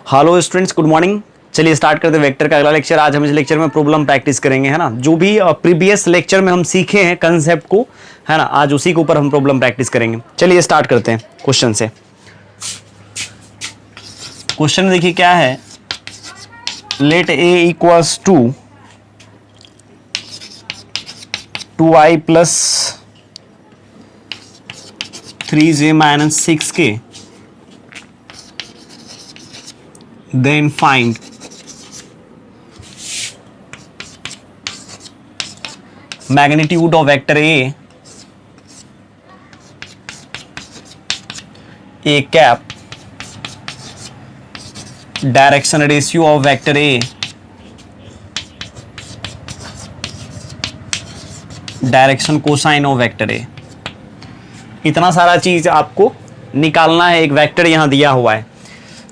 Hello students, good morning. चलिए start करते हैं वेक्टर का अगला लेक्चर। आज हम इस लेक्चर में प्रॉब्लम प्रैक्टिस करेंगे, है ना। जो भी प्रीवियस लेक्चर में हम सीखे हैं कंसेप्ट को, है ना, आज उसी के ऊपर हम प्रॉब्लम प्रैक्टिस करेंगे। चलिए स्टार्ट करते हैं क्वेश्चन से। क्वेश्चन देखिए क्या है। Let A equals to 2i plus 3j minus 6k, then find magnitude of vector a cap, direction ratio of vector a, direction cosine of vector ए। इतना सारा चीज आपको निकालना है। एक वेक्टर यहां दिया हुआ है,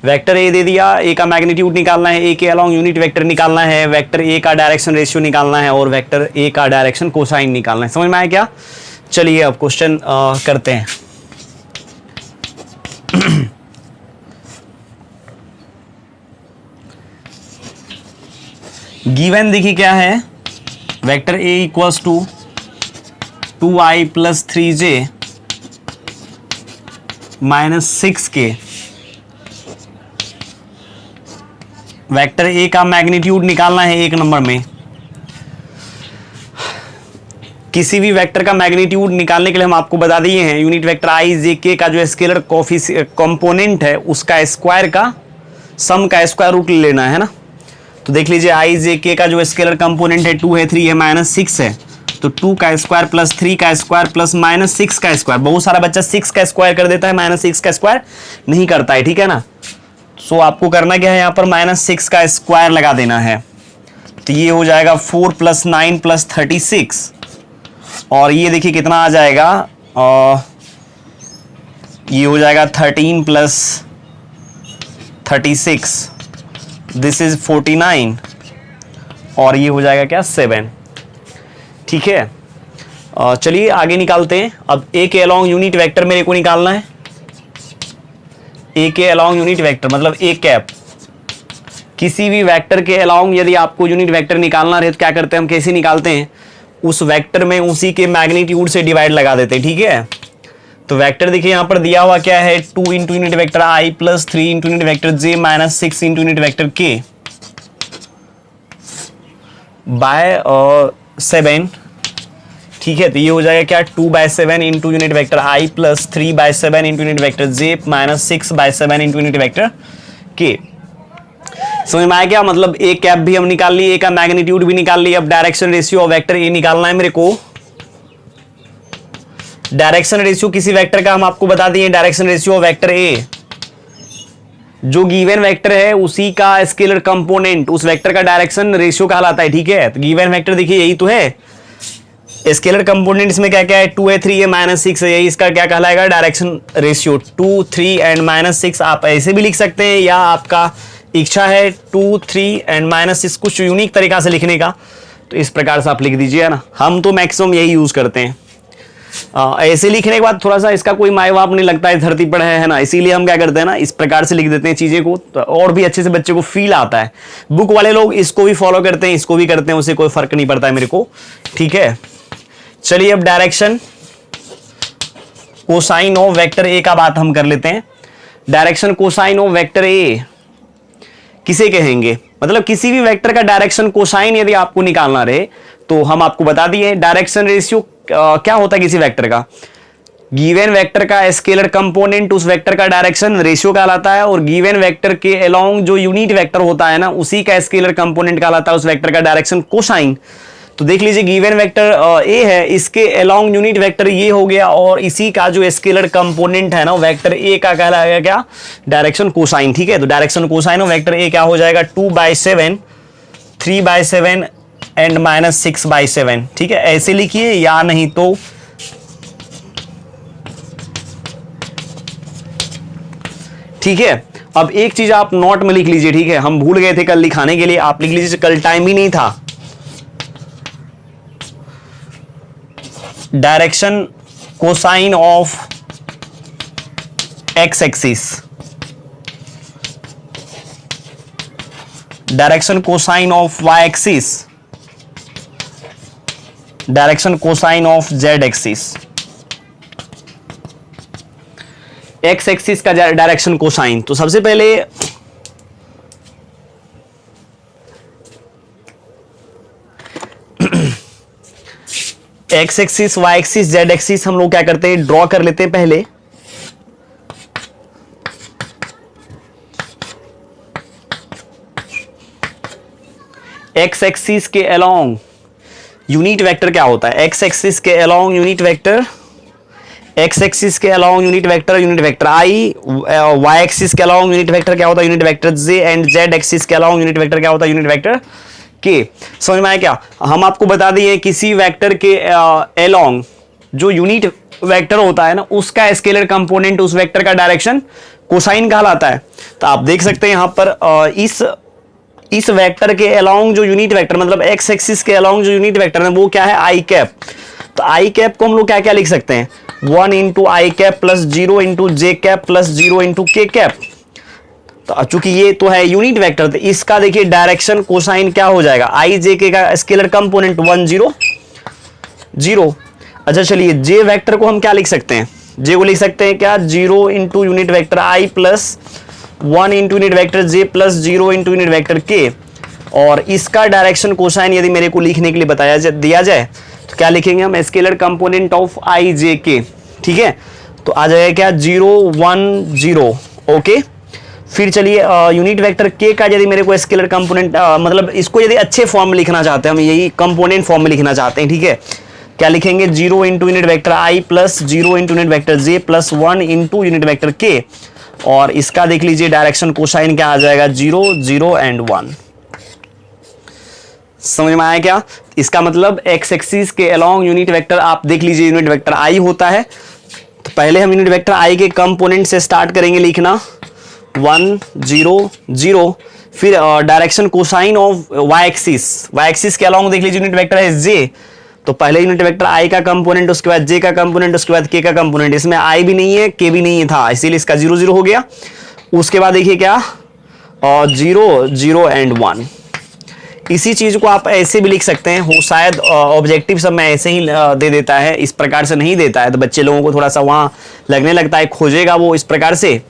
वेक्टर ए दे दिया, ए का मैग्नीट्यूड निकालना है, ए के अलोंग यूनिट वेक्टर निकालना है, वेक्टर ए का डायरेक्शन रेशियो निकालना है और वेक्टर ए का डायरेक्शन कोसाइन निकालना है। समझ में आया क्या? चलिए अब क्वेश्चन करते हैं। गिवन देखिए क्या है। Vector A equals to 2i plus 3j minus 6k, vector A का मैग्नीट्यूड निकालना है एक नंबर में। किसी भी वेक्टर का मैग्नीट्यूड निकालने के लिए हम आपको बता दिए हैं, यूनिट वेक्टर आई जे के का जो स्केलर कंपोनेंट है उसका स्क्वायर का सम का स्क्वायर रूट लेना है ना। तो देख लीजिए, आई जे के का जो स्केलर कंपोनेंट है 2 है, 3 है, माइनस 6 है, तो 2 का स्क्वायर प्लस 3 का स्क्वायर प्लस माइनस 6 का स्क्वायर। बहुत सारा बच्चा 6 का स्क्वायर कर देता है, माइनस 6 का स्क्वायर नहीं करता है, ठीक है ना। सो आपको करना क्या है, यहाँ पर माइनस 6 का स्क्वायर लगा देना है। तो ये हो जाएगा 4 प्लस 9 प्लस 36, और ये देखिए कितना आ जाएगा, ये हो जाएगा 13 प्लस 36, दिस इज 49, और ये हो जाएगा क्या, 7। ठीक है, चलिए आगे निकालते हैं। अब ए के अलोंग यूनिट वेक्टर मेरे को निकालना है। ए के अलोंग यूनिट वेक्टर मतलब ए कैप। किसी भी वेक्टर के अलोंग यदि आपको यूनिट वेक्टर निकालना रहे तो क्या करते हैं हम, कैसे निकालते हैं, उस वेक्टर में उसी के मैग्नीट्यूड से डिवाइड लगा देते हैं। ठीक है, तो वेक्टर देखिए यहां पर दिया हुआ क्या है, 2 इंटू यूनिट वेक्टर आई plus 3 into unit vector J minus 6 into unit vector के बाय 7। ठीक है, तो ये हो जाएगा क्या, 2/7 इंटू यूनिट वेक्टर आई plus 3/7 into unit vector J minus 6/7 into unit vector के। समझ में आया क्या? मतलब ए कैप भी हम निकाल लिए, ए का मैग्नीट्यूड भी निकाल लिए। अब डायरेक्शन रेशियो ऑफ वेक्टर ए निकालना है मेरे को। डायरेक्शन रेशियो किसी वेक्टर का हम आपको बता दिए, डायरेक्शन रेशियो ऑफ वेक्टर ए, जो गिवन वेक्टर है उसी का स्केलर कंपोनेंट उस वेक्टर का डायरेक्शन रेशियो कहलाता है। ठीक है, तो गिवन वेक्टर देखिए यही तो है। स्केलर कंपोनेंट्स में क्या क्या है, 2 है, 3 है, माइनस 6 है, यही इसका क्या कहलाएगा, डायरेक्शन रेशियो। 2, 3 एंड माइनस 6 आप ऐसे भी लिख सकते हैं, या आपका इच्छा है 2, 3 एंड माइनस 6 कुछ यूनिक तरीका से लिखने का, तो इस प्रकार से आप लिख दीजिए ना। हम तो मैक्सिमम यही यूज करते हैं। ऐसे लिखने के बाद थोड़ा सा इसका कोई माय बाप नहीं लगता है धरती पर, है ना, इसीलिए हम क्या करते हैं ना, इस प्रकार से लिख देते हैं चीजें को, तो और भी अच्छे से बच्चे को फील आता है। बुक वाले लोग इसको भी फॉलो करते हैं, इसको भी करते हैं, उससे कोई फर्क नहीं पड़ता है मेरे को। ठीक है, चलिए अब direction cosine of vector A का बात हम कर लेते हैं। डायरेक्शन कोसाइन ऑफ वेक्टर ए किसे कहेंगे, मतलब किसी भी वेक्टर का डायरेक्शन कोसाइन यदि आपको निकालना रहे तो हम आपको बता दिए डायरेक्शन रेशियो क्या होता है किसी वेक्टर का। गिवन वेक्टर का स्केलर कंपोनेंट उस वेक्टर का डायरेक्शन रेशियो कहलाता है, और गिवन वेक्टर के अलोंग जो यूनिट वेक्टर होता है ना उसी का स्केलर कंपोनेंट कहलाता है उस वेक्टर का डायरेक्शन कोसाइन। तो देख लीजिए, गिवन वेक्टर ए है, इसके अलोंग यूनिट वेक्टर ये हो गया, और इसी का जो स्केलर कंपोनेंट है ना वेक्टर ए का कहलाएगा क्या, डायरेक्शन कोसाइन। ठीक है, तो डायरेक्शन कोसाइन ऑफ वेक्टर ए क्या हो जाएगा, 2/7, 3/7 एंड माइनस 6/7। ठीक है, ऐसे लिखिए, या नहीं तो ठीक है। अब एक चीज आप नोट में लिख लीजिए, ठीक है, हम भूल गए थे कल लिखाने के लिए, आप लिख लीजिए, कल टाइम ही नहीं था। Direction cosine of X axis direction cosine of Y axis, direction cosine of Z axis, X axis का डायरेक्शन कोसाइन। तो सबसे पहले X axis, Y axis, Z axis हम लोग क्या करते हैं, ड्रॉ कर लेते हैं पहले। एक्स एक्सिस के अलोंग यूनिट वेक्टर क्या होता है, एक्स एक्सिस के along unit vector, X axis के अलोंग यूनिट वेक्टर आई, वाई एक्सिस के अलोंग यूनिट वेक्टर क्या होता है, unit vector J, and Z axis के अलोंग यूनिट वेक्टर क्या होता है, यूनिट वेक्टर के। समझ में आया क्या? हम आपको बता दिए किसी वेक्टर के अलोंग जो यूनिट वेक्टर होता है ना, उसका स्केलर कंपोनेंट उस वेक्टर का डायरेक्शन कोसाइन कहलाता है। तो आप देख सकते हैं यहां पर इस वेक्टर के अलोंग जो यूनिट वेक्टर, मतलब एक्स एक्सिस के अलोंग जो यूनिट वेक्टर है वो क्या है, आई कैप। तो आई कैप को हम लोग क्या क्या लिख सकते हैं, 1 इंटू आई कैप प्लस 0 इंटू जे कैप प्लस 0 इंटू के कैप। तो चूंकि ये तो है यूनिट वेक्टर, तो इसका देखिए डायरेक्शन कोसाइन क्या हो जाएगा, आई जे के का स्केलर कंपोनेंट 1 0 0। अच्छा चलिए, जे वेक्टर को हम क्या लिख सकते हैं, जे को लिख सकते हैं क्या, 0 इंटू यूनिट वेक्टर आई प्लस 1 इंटू यूनिट वेक्टर जे प्लस 0 इंटू यूनिट वेक्टर के। और इसका डायरेक्शन कोसाइन यदि मेरे को लिखने के लिए बताया दिया जाए तो क्या लिखेंगे हम, स्केलर कंपोनेंट ऑफ आई जे के। ठीक है, तो आ जाएगा क्या, 0 1 0। ओके, फिर चलिए यूनिट वेक्टर के का यदि मेरे को स्केलर कंपोनेंट मतलब इसको यदि अच्छे फॉर्म में लिखना चाहते हैं, हम यही कंपोनेंट फॉर्म में लिखना चाहते हैं। ठीक है, क्या लिखेंगे, 0 इंटू यूनिट वेक्टर आई प्लस 0 इंटू यूनिट वेक्टर जे प्लस 1 इंटू यूनिट वेक्टर के। और इसका देख लीजिए डायरेक्शन कोसाइन क्या आ जाएगा, 0 0 एंड 1। समझ में आया क्या? इसका मतलब एक्स एक्सिस के अलोंग यूनिट वेक्टर आप देख लीजिए यूनिट वेक्टर आई होता है। तो पहले हम यूनिट वेक्टर आई के कंपोनेंट से स्टार्ट करेंगे लिखना, 1 0 0। फिर direction cosine of Y axis के अलोंग देख लीजिए यूनिट वेक्टर है जे। तो पहले यूनिट वेक्टर आई का कंपोनेंट, उसके बाद जे का कंपोनेंट, उसके बाद के का कंपोनेंट। इसमें आई भी नहीं है, के भी नहीं था, इसीलिए इसका 0 0 हो गया। उसके बाद देखिए क्या, 0 0 एंड 1। इसी चीज को आप ऐसे भी लिख सकते हैं, हो शायद ऑब्जेक्टिव सब में ऐसे ही दे देता है, इस प्रकार से नहीं देता है, तो बच्चे लोगों को थोड़ा सा वहां लगने लगता है, खोजेगा वो इस प्रकार से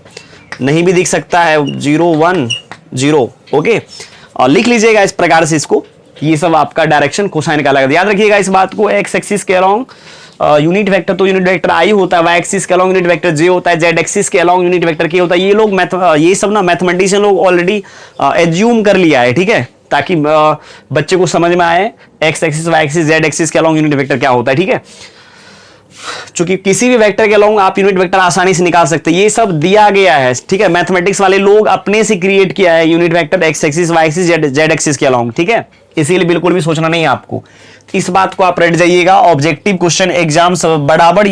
नहीं भी दिख सकता है, 0 1 0। ओके, और लिख लीजिएगा इस प्रकार से इसको, ये सब आपका डायरेक्शन कोसाइन का लगा। याद रखिएगा इस बात को, एक्स एक्सिस के अलोंग यूनिट वेक्टर तो यूनिट वेक्टर आई होता है, वाई एक्सिस के अलोंग यूनिट वेक्टर जे होता है, जेड एक्सिस के अलोंग यूनिट वेक्टर के होता है। ये लोग ये सब ना मैथमेटिशियन लोग ऑलरेडी एज्यूम कर लिया है। ठीक है, ताकि बच्चे को समझ में आए X axis, Y axis, Z axis के अलोंग यूनिट वेक्टर क्या होता है। ठीक है, चूंकि किसी भी वेक्टर के अलोंग आप यूनिट वेक्टर आसानी से निकाल सकते हैं, ये सब दिया गया है। ठीक है, मैथमेटिक्स वाले लोग अपने से क्रिएट किया है unit vector X axis, Y axis, Z axis के अलोंग। ठीक है, इसीलिए बिल्कुल भी सोचना नहीं है आपको, इस बात को आप रट जाइएगा। ऑब्जेक्टिव क्वेश्चन एग्जाम्स बराबर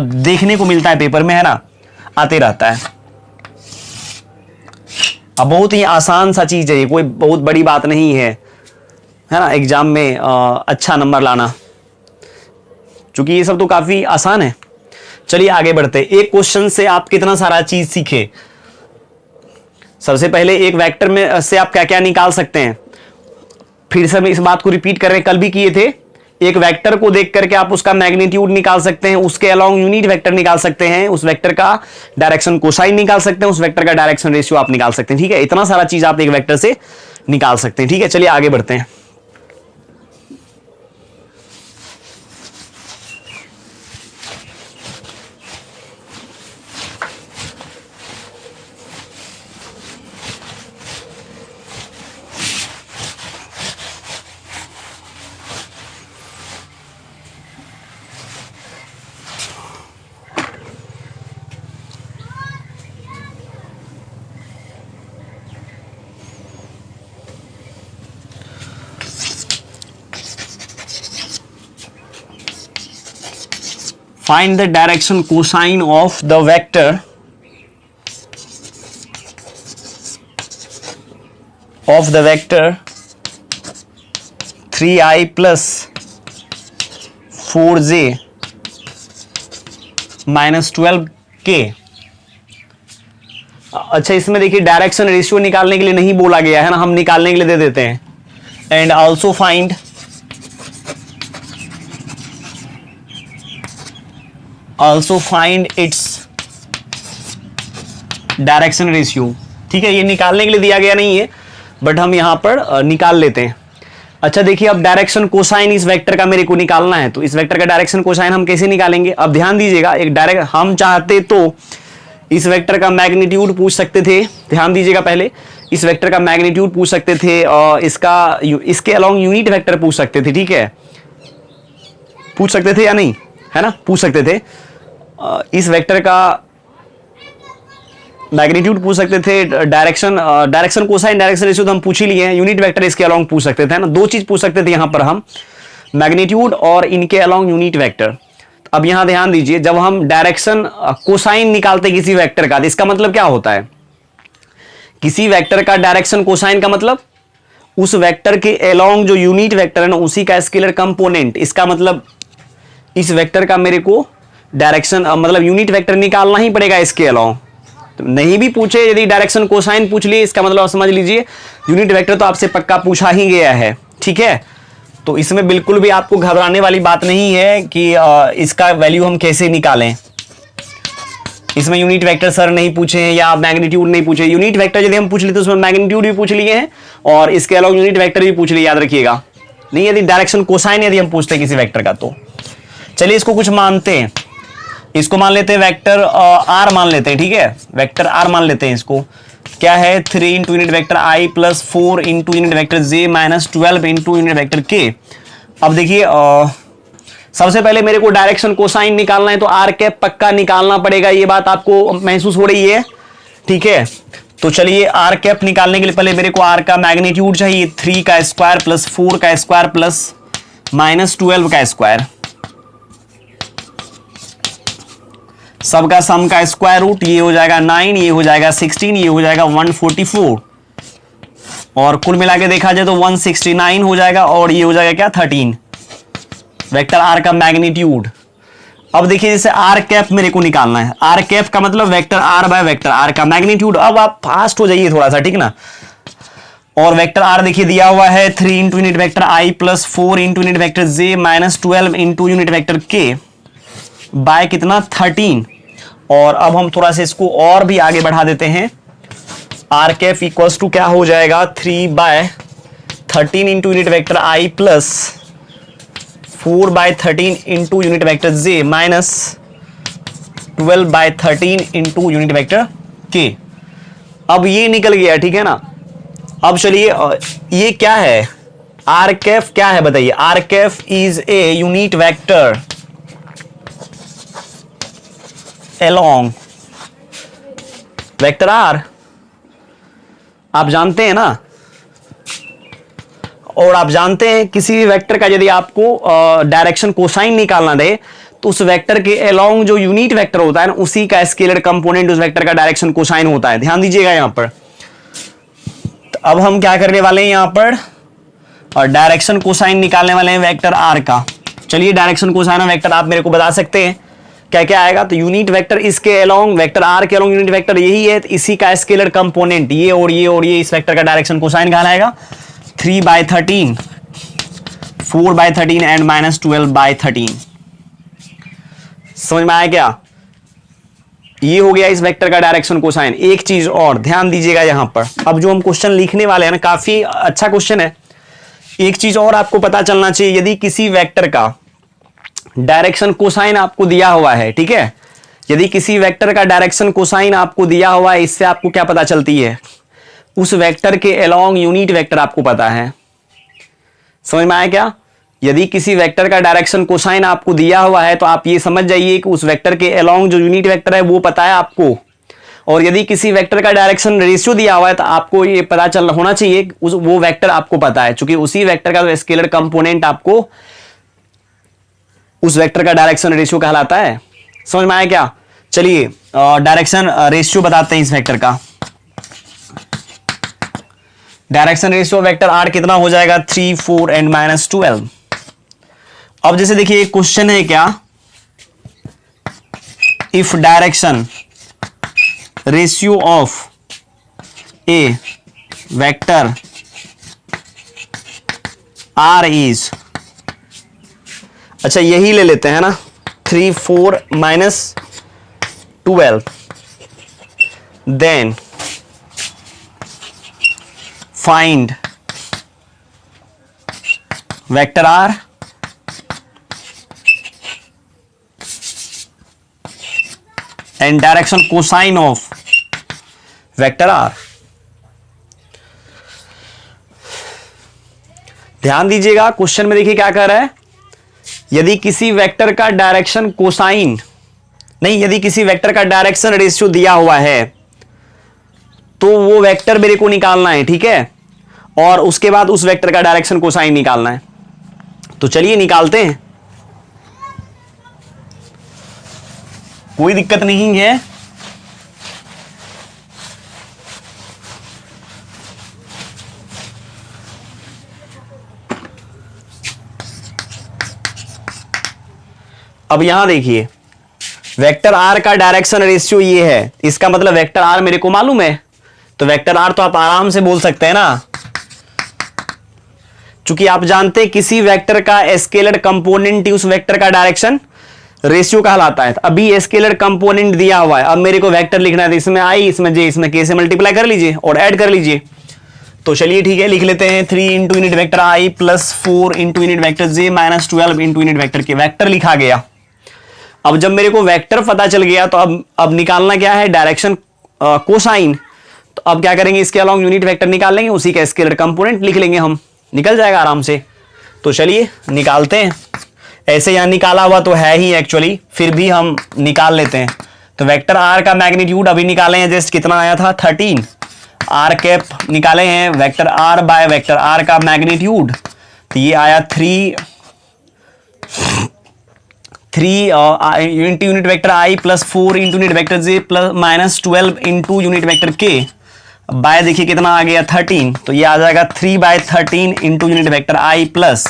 देखने को मिलता है पेपर में, है ना, आते रहता है। अब बहुत ही आसान सा चीज है ये, कोई बहुत बड़ी बात नहीं है ना, एग्जाम में अच्छा नंबर लाना, क्योंकि ये सब तो काफी आसान है। चलिए आगे बढ़ते हैं। एक क्वेश्चन से आप कितना सारा चीज सीखे। सबसे पहले एक वेक्टर में से आप क्या क्या निकाल सकते हैं, फिर से हम इस बात को रिपीट कर रहे हैं, कल भी किए थे। एक वेक्टर को देख करके आप उसका मैग्नीट्यूड निकाल सकते हैं, उसके अलोंग यूनिट वेक्टर निकाल सकते हैं, उस वेक्टर का डायरेक्शन कोसाइन निकाल सकते हैं, उस वेक्टर का डायरेक्शन रेशियो आप निकाल सकते हैं। ठीक है, इतना सारा चीज आप एक वेक्टर से निकाल सकते हैं। ठीक है, चलिए आगे बढ़ते हैं। Find the direction cosine of the vector of the vector 3i plus 4j minus 12k। अच्छा इसमें देखिए डायरेक्शन रेशियो निकालने के लिए नहीं बोला गया है ना, हम निकालने के लिए दे देते हैं। And also find its direction ratio. ठीक है, ये निकालने के लिए दिया गया नहीं है, बट हम यहां पर निकाल लेते हैं। अच्छा देखिए, अब डायरेक्शन कोसाइन इस वेक्टर का मेरे को निकालना है, तो इस वेक्टर का डायरेक्शन कोसाइन हम कैसे निकालेंगे? अब ध्यान दीजिएगा, एक डायरेक्ट हम चाहते तो इस वेक्टर का मैग्नीट्यूड पूछ सकते थे। ध्यान दीजिएगा, पहले इस वेक्टर का मैग्नीट्यूड पूछ सकते थे और इसके अलोंग यूनिट वेक्टर पूछ सकते थे। ठीक है, पूछ सकते थे या नहीं, है ना, पूछ सकते थे। इस वेक्टर का मैग्नीट्यूड पूछ सकते थे, डायरेक्शन कोसाइन डायरेक्शन रेशियो तो हम पूछ ही लिए हैं। यूनिट वेक्टर इसके अलोंग पूछ सकते थे ना, दो चीज पूछ सकते थे यहां पर हम, मैग्नीट्यूड और इनके अलोंग यूनिट वेक्टर। अब यहां ध्यान दीजिए, जब हम डायरेक्शन कोसाइन निकालते किसी वेक्टर का, तो इसका मतलब क्या होता है? किसी वेक्टर का डायरेक्शन कोसाइन का मतलब उस वेक्टर के अलोंग जो यूनिट वेक्टर है ना, उसी का स्केलर कंपोनेंट। इसका मतलब इस वेक्टर का मेरे को डायरेक्शन मतलब यूनिट वेक्टर निकालना ही पड़ेगा इसके अलोंग। तो नहीं भी पूछे, यदि डायरेक्शन कोसाइन पूछ लिए, इसका मतलब समझ लीजिए यूनिट वेक्टर तो आपसे पक्का पूछा ही गया है। ठीक है, तो इसमें बिल्कुल भी आपको घबराने वाली बात नहीं है कि इसका वैल्यू हम कैसे निकालें। इसमें यूनिट वेक्टर सर नहीं पूछे हैं या मैग्नीट्यूड नहीं पूछे। यूनिट वेक्टर यदि हम पूछ लिए तो उसमें मैग्नीट्यूड भी पूछ लिए हैं और इसके अलावा यूनिट वेक्टर भी पूछ लिए, याद रखिएगा। नहीं, यदि डायरेक्शन कोसाइन यदि हम पूछते हैं किसी वेक्टर का, तो चलिए इसको कुछ मानते हैं। इसको मान लेते हैं वेक्टर आर मान लेते हैं। ठीक है, वेक्टर आर मान लेते हैं। इसको क्या है, 3 इंटू यूनिट वेक्टर आई plus 4 into unit vector J minus 12 into unit vector के। अब देखिए सबसे पहले मेरे को डायरेक्शन कोसाइन निकालना है, तो आर कैप पक्का निकालना पड़ेगा, ये बात आपको महसूस हो रही है। ठीक है, तो चलिए आर कैप निकालने के लिए पहले मेरे को आर का मैग्नीट्यूड चाहिए, 3 का स्क्वायर प्लस 4 का स्क्वायर प्लस माइनस 12 का स्क्वायर, सबका सम का स्क्वायर रूट। ये हो जाएगा 9, ये हो जाएगा 16, ये हो जाएगा 144 और कुल मिला के देखा जाए तो 169 हो जाएगा और ये हो जाएगा क्या, 13 वेक्टर आर का मैग्नीट्यूड। अब देखिए जैसे आर कैप मेरे को निकालना है, आर कैप का मतलब vector R by vector R का मैग्नीट्यूड। अब आप फास्ट हो जाइए थोड़ा सा, ठीक ना। और वेक्टर आर देखिए दिया हुआ है 3 इंटू यूनिट वेक्टर आई plus 4 into unit vector J minus 12 into unit vector के बाय कितना, 13। और अब हम थोड़ा सा इसको और भी आगे बढ़ा देते हैं। आर कैफ इक्वल्स टू क्या हो जाएगा, 3/13 इंटू यूनिट वेक्टर आई plus 4/13 into unit vector J minus 12/13 into unit vector के। अब ये निकल गया, ठीक है ना। अब चलिए ये क्या है, आर कैफ क्या है बताइए। R cap is a unit vector along vector are, आप जानते हैं ना। और आप जानते हैं किसी भी वेक्टर का यदि आपको डायरेक्शन कोसाइन निकालना दे तो उस वेक्टर के अलोंग जो यूनिट वेक्टर होता है ना, उसी का स्केलर कंपोनेंट उस वेक्टर का डायरेक्शन कोसाइन होता है। ध्यान दीजिएगा यहां पर। तो अब हम क्या करने वाले हैं यहां पर, और डायरेक्शन कोसाइन निकालने वाले हैं वेक्टर आर का। चलिए डायरेक्शन कोसाइन वेक्टर आप मेरे को बता सकते हैं क्या क्या आएगा। तो यूनिट वेक्टर इसके अलोंग, वेक्टर आर के अलोंग यूनिट वेक्टर यही है, तो इसी का स्केलर कंपोनेंट ये और ये और ये, इस वेक्टर का डायरेक्शन कोसाइन कहलाएगा 3/13, 4/13 एंड माइनस 12/13। समझ में आया क्या, ये हो गया इस वेक्टर का डायरेक्शन कोसाइन। एक चीज और ध्यान दीजिएगा यहां पर, अब जो हम क्वेश्चन लिखने वाले हैं ना, काफी अच्छा क्वेश्चन है। एक चीज और आपको पता चलना चाहिए, यदि किसी वेक्टर का डायरेक्शन कोसाइन आपको दिया हुआ है, ठीक है, यदि किसी वेक्टर का डायरेक्शन कोसाइन आपको दिया हुआ है, इससे आपको क्या पता चलती है, उस वेक्टर के अलोंग यूनिट वेक्टर आपको पता है। समझ में आया क्या। यदि किसी वेक्टर का डायरेक्शन कोसाइन आपको दिया हुआ है तो आप ये समझ जाइए कि उस वेक्टर के अलोंग जो यूनिट वेक्टर है वो पता है आपको। और यदि किसी वेक्टर का डायरेक्शन रेशियो दिया हुआ है तो आपको ये पता चल होना चाहिए वो वेक्टर आपको पता है, क्योंकि उसी वेक्टर का स्केलर कंपोनेंट आपको उस वेक्टर का डायरेक्शन रेशियो कहलाता है। समझ में आया क्या। चलिए डायरेक्शन रेशियो बताते हैं इस वेक्टर का। डायरेक्शन रेशियो वेक्टर आर कितना हो जाएगा, 3, 4 एंड माइनस 12। अब जैसे देखिए क्वेश्चन है क्या, if direction ratio of a vector R is, अच्छा यही ले लेते हैं ना, 3 4 माइनस 12, then find vector R and direction cosine of vector R. ध्यान दीजिएगा क्वेश्चन में, देखिए क्या कह रहा है, यदि किसी वेक्टर का डायरेक्शन कोसाइन नहीं, यदि किसी वेक्टर का डायरेक्शन रेशियो दिया हुआ है तो वो वेक्टर मेरे को निकालना है, ठीक है, और उसके बाद उस वेक्टर का डायरेक्शन कोसाइन निकालना है। तो चलिए निकालते हैं, कोई दिक्कत नहीं है। अब यहां देखिए, वेक्टर आर का डायरेक्शन रेशियो ये है, इसका मतलब वेक्टर आर मेरे को मालूम है, तो वेक्टर आर तो आप आराम से बोल सकते हैं ना, चूंकि आप जानते हैं किसी वेक्टर का स्केलर कंपोनेंट ही उस वेक्टर का डायरेक्शन रेशियो कहलाता है। अभी स्केलर कंपोनेंट दिया हुआ है, अब मेरे को वेक्टर लिखना है, तो इसमें आई, इसमें जे, इसमें के से मल्टीप्लाई कर लीजिए और ऐड कर लीजिए। तो चलिए ठीक है, लिख लेते हैं 3 इंटू यूनिट वेक्टर आई plus 4 into unit vector J minus 12 into unit vector के, वेक्टर लिखा गया। अब जब मेरे को वेक्टर पता चल गया तो अब निकालना क्या है, डायरेक्शन कोसाइन। तो अब क्या करेंगे, इसके अलावा यूनिट वेक्टर निकाल लेंगे, उसी का स्केलर कंपोनेंट लिख लेंगे, हम निकल जाएगा आराम से। तो चलिए निकालते हैं, ऐसे यहां निकाला हुआ तो है ही एक्चुअली, फिर भी हम निकाल लेते हैं। तो वेक्टर आर का मैग्नीट्यूड अभी निकाले हैं, जस्ट कितना आया था 13, आर कैप निकाले हैं, vector R by vector R का मैग्नीट्यूड, तो ये आया 3 इंटू यूनिट वेक्टर आई प्लस 4 इंटू यूनिट वेक्टर जे plus minus 12 into unit vector के, बाय देखिए कितना आ गया 13, तो ये आ जाएगा 3/13 इंटू यूनिट वेक्टर आई plus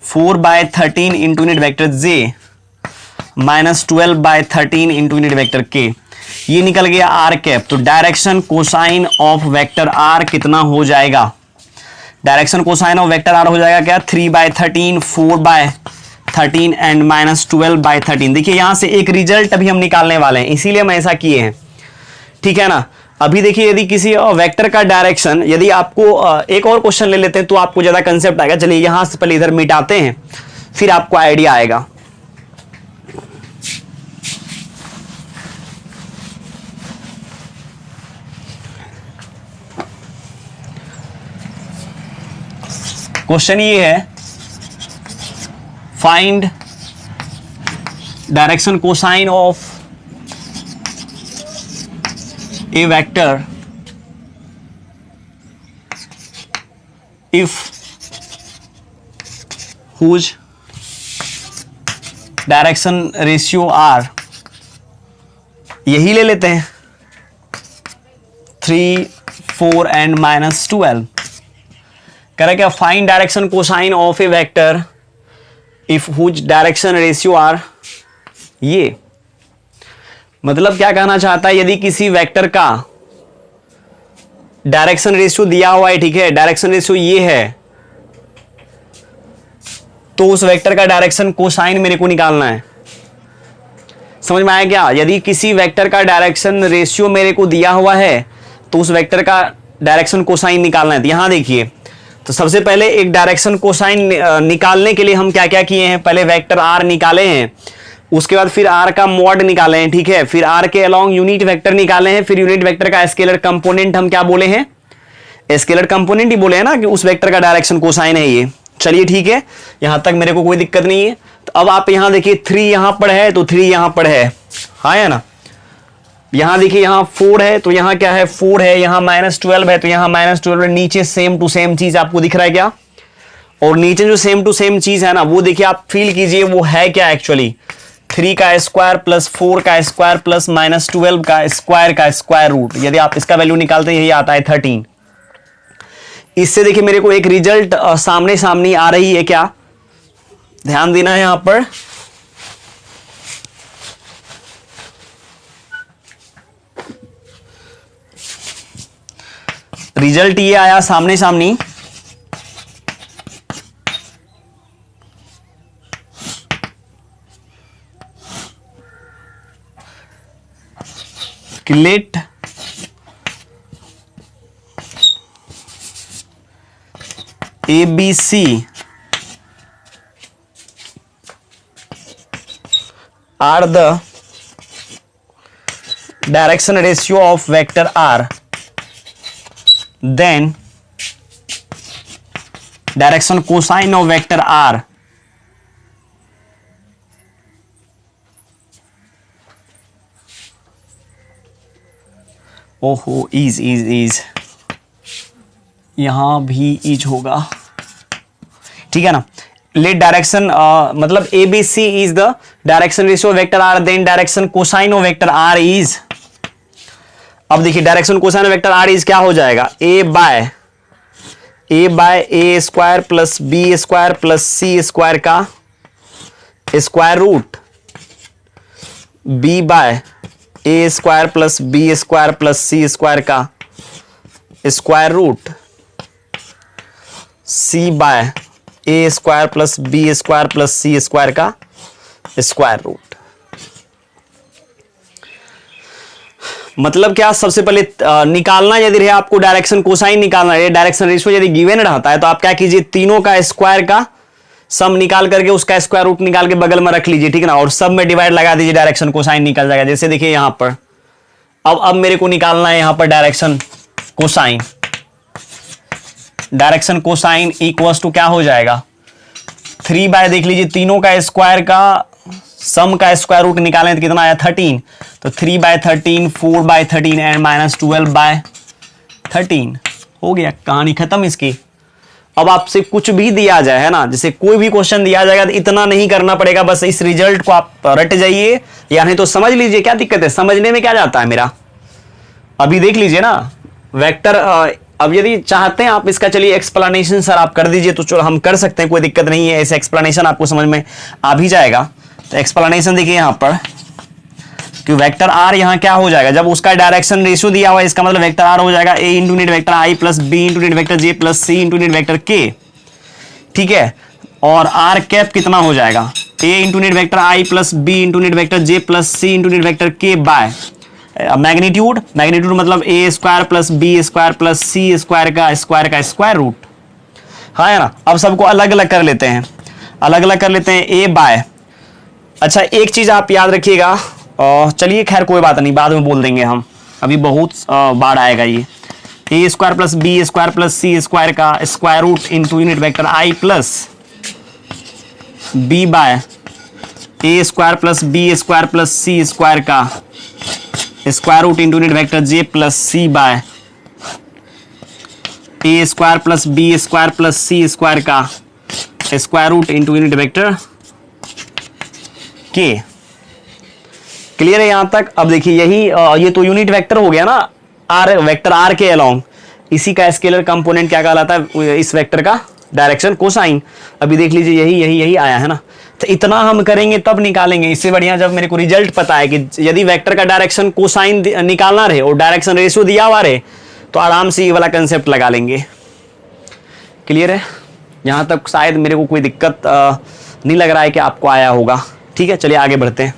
4/13 into unit vector J minus 12/13 into unit vector के, ये निकल गया आर कैप। तो direction cosine of vector R कितना हो जाएगा, direction cosine of vector R हो जाएगा क्या, 3/13, 4/13 एंड माइनस 12/13। देखिए यहां से एक रिजल्ट अभी हम निकालने वाले हैं, इसीलिए हम ऐसा किए हैं, ठीक है ना। अभी देखिए यदि किसी वेक्टर का डायरेक्शन, यदि आपको एक और क्वेश्चन ले लेते हैं तो आपको ज्यादा कंसेप्ट आएगा। चलिए यहां से पहले इधर मिटाते हैं, फिर आपको आइडिया आएगा। क्वेश्चन ये है, find direction cosine of a vector if whose direction ratio are, यही ले लेते हैं 3 4 एंड माइनस 12। कह रहा है क्या, find direction cosine of a vector if whose direction ratio are, ये मतलब क्या कहना चाहता है, यदि किसी वेक्टर का डायरेक्शन रेशियो दिया हुआ है, ठीक है, डायरेक्शन रेशियो ये है, तो उस वेक्टर का डायरेक्शन कोसाइन मेरे को निकालना है। समझ में आया क्या, यदि किसी वेक्टर का डायरेक्शन रेशियो मेरे को दिया हुआ है तो उस वेक्टर का डायरेक्शन कोसाइन निकालना है। तो यहां देखिए, तो सबसे पहले एक डायरेक्शन कोसाइन निकालने के लिए हम क्या क्या किए हैं, पहले वेक्टर आर निकाले हैं, उसके बाद फिर आर का मॉड निकाले हैं, ठीक है, फिर आर के अलोंग यूनिट वेक्टर निकाले हैं, फिर यूनिट वेक्टर का स्केलर कंपोनेंट हम क्या बोले हैं, स्केलर कंपोनेंट ही बोले हैं ना, कि उस वेक्टर का डायरेक्शन कोसाइन है ये। चलिए ठीक है, यहां तक मेरे को कोई दिक्कत नहीं है। तो अब आप यहां देखिए 3 यहां पर है तो 3 यहां पर है, हाँ है ना, यहां देखिए यहां 4 है तो यहां क्या है 4 है, यहां माइनस 12 है तो यहां माइनस 12 है, नीचे सेम टू सेम चीज आपको दिख रहा है क्या, और नीचे जो सेम टू सेम चीज है ना, वो देखिए आप फील कीजिए वो है क्या एक्चुअली, 3 का स्क्वायर प्लस 4 का स्क्वायर प्लस माइनस 12 का स्क्वायर रूट। यदि आप इसका वैल्यू निकालते हैं यही आता है 13। इससे देखिए मेरे को एक रिजल्ट सामने सामने आ रही है, क्या ध्यान देना है यहां पर, रिजल्ट ये आया सामने सामनी, late ABC are the direction ratio of vector R, then direction cosine of vector R ओहो इज यहां भी इज होगा, ठीक है ना। लेट डायरेक्शन मतलब ABC is the direction ratio vector R, then direction cosine of vector R is, अब देखिए direction cosine of vector R is क्या हो जाएगा, A by A square plus B square plus C square का square root, B by A square plus B square plus C square का square root, C by A square plus B square plus C square का square root. मतलब क्या, सबसे पहले निकालना यदि रहे आपको डायरेक्शन कोसाइन निकालना है, डायरेक्शन रेशियो यदि गिवन रहता है तो आप क्या कीजिए, तीनों का स्क्वायर का सम निकाल करके उसका स्क्वायर रूट निकाल के बगल में रख लीजिए, ठीक है ना, और सब में डिवाइड लगा दीजिए, डायरेक्शन कोसाइन निकल जाएगा। जैसे देखिए यहां पर अब मेरे को निकालना है यहां पर direction cosine, direction cosine equals to क्या हो जाएगा, 3 बाय देख लीजिए तीनों का स्क्वायर का सम का स्क्वायर रूट निकालें तो कितना आया 13, तो 3 by 13, 4 by 13 and minus 12 by 13 हो गया, कहानी खत्म इसकी। अब आपसे कुछ भी दिया जाए है ना, जैसे कोई भी क्वेश्चन दिया जाएगा तो इतना नहीं करना पड़ेगा, बस इस रिजल्ट को आप रट जाइए या नहीं तो समझ लीजिए, क्या दिक्कत है, समझने में क्या जाता है मेरा। अभी देख लीजिए ना वेक्टर, अब यदि चाहते हैं आप इसका चलिए एक्सप्लेनेशन सर आप कर दीजिए तो चलो हम कर सकते हैं, कोई दिक्कत नहीं है, ऐसे एक्सप्लेनेशन आपको समझ में आ भी जाएगा। तो एक्सप्लेनेशन देखिए यहां पर कि वेक्टर आर यहां क्या हो जाएगा, जब उसका डायरेक्शन रेशियो दिया हुआ है इसका मतलब वेक्टर आर हो जाएगा a into unit vector i plus b into unit vector j plus c into unit vector k, ठीक है। और आर कैप कितना हो जाएगा, a into unit vector i plus b into unit vector j plus c into unit vector k by magnitude मतलब a square plus b square plus c square का square root, हाँ है ना। अब सबको अलग अलग कर लेते हैं, a बाय, अच्छा एक चीज आप याद रखिएगा, चलिए खैर कोई बात नहीं बाद में बोल देंगे हम, अभी बहुत बार आएगा ये, a square plus b square plus c square का square root into unit vector i plus b by a square plus b square plus c square का square root into unit vector j plus c by a square plus b square plus c square का square root into unit vector k। Clear है यहां तक। अब देखिए यही ये तो यूनिट वेक्टर हो गया ना, आर वेक्टर आर के अलोंग, इसी का स्केलर कंपोनेंट क्या कहलाता है, इस वेक्टर का डायरेक्शन कोसाइन। अभी देख लीजिए यही आया है ना, तो इतना हम करेंगे तब निकालेंगे, इससे बढ़िया जब मेरे को रिजल्ट पता है कि यदि वेक्टर का डायरेक्शन कोसाइन निकालना रहे और डायरेक्शन रेशियो दिया हुआ रहे तो आराम से ये वाला कंसेप्ट लगा लेंगे। क्लियर है, यहां तक शायद मेरे को कोई दिक्कत नहीं लग रहा है कि आपको आया होगा। ठीक है, चलिए आगे बढ़ते हैं।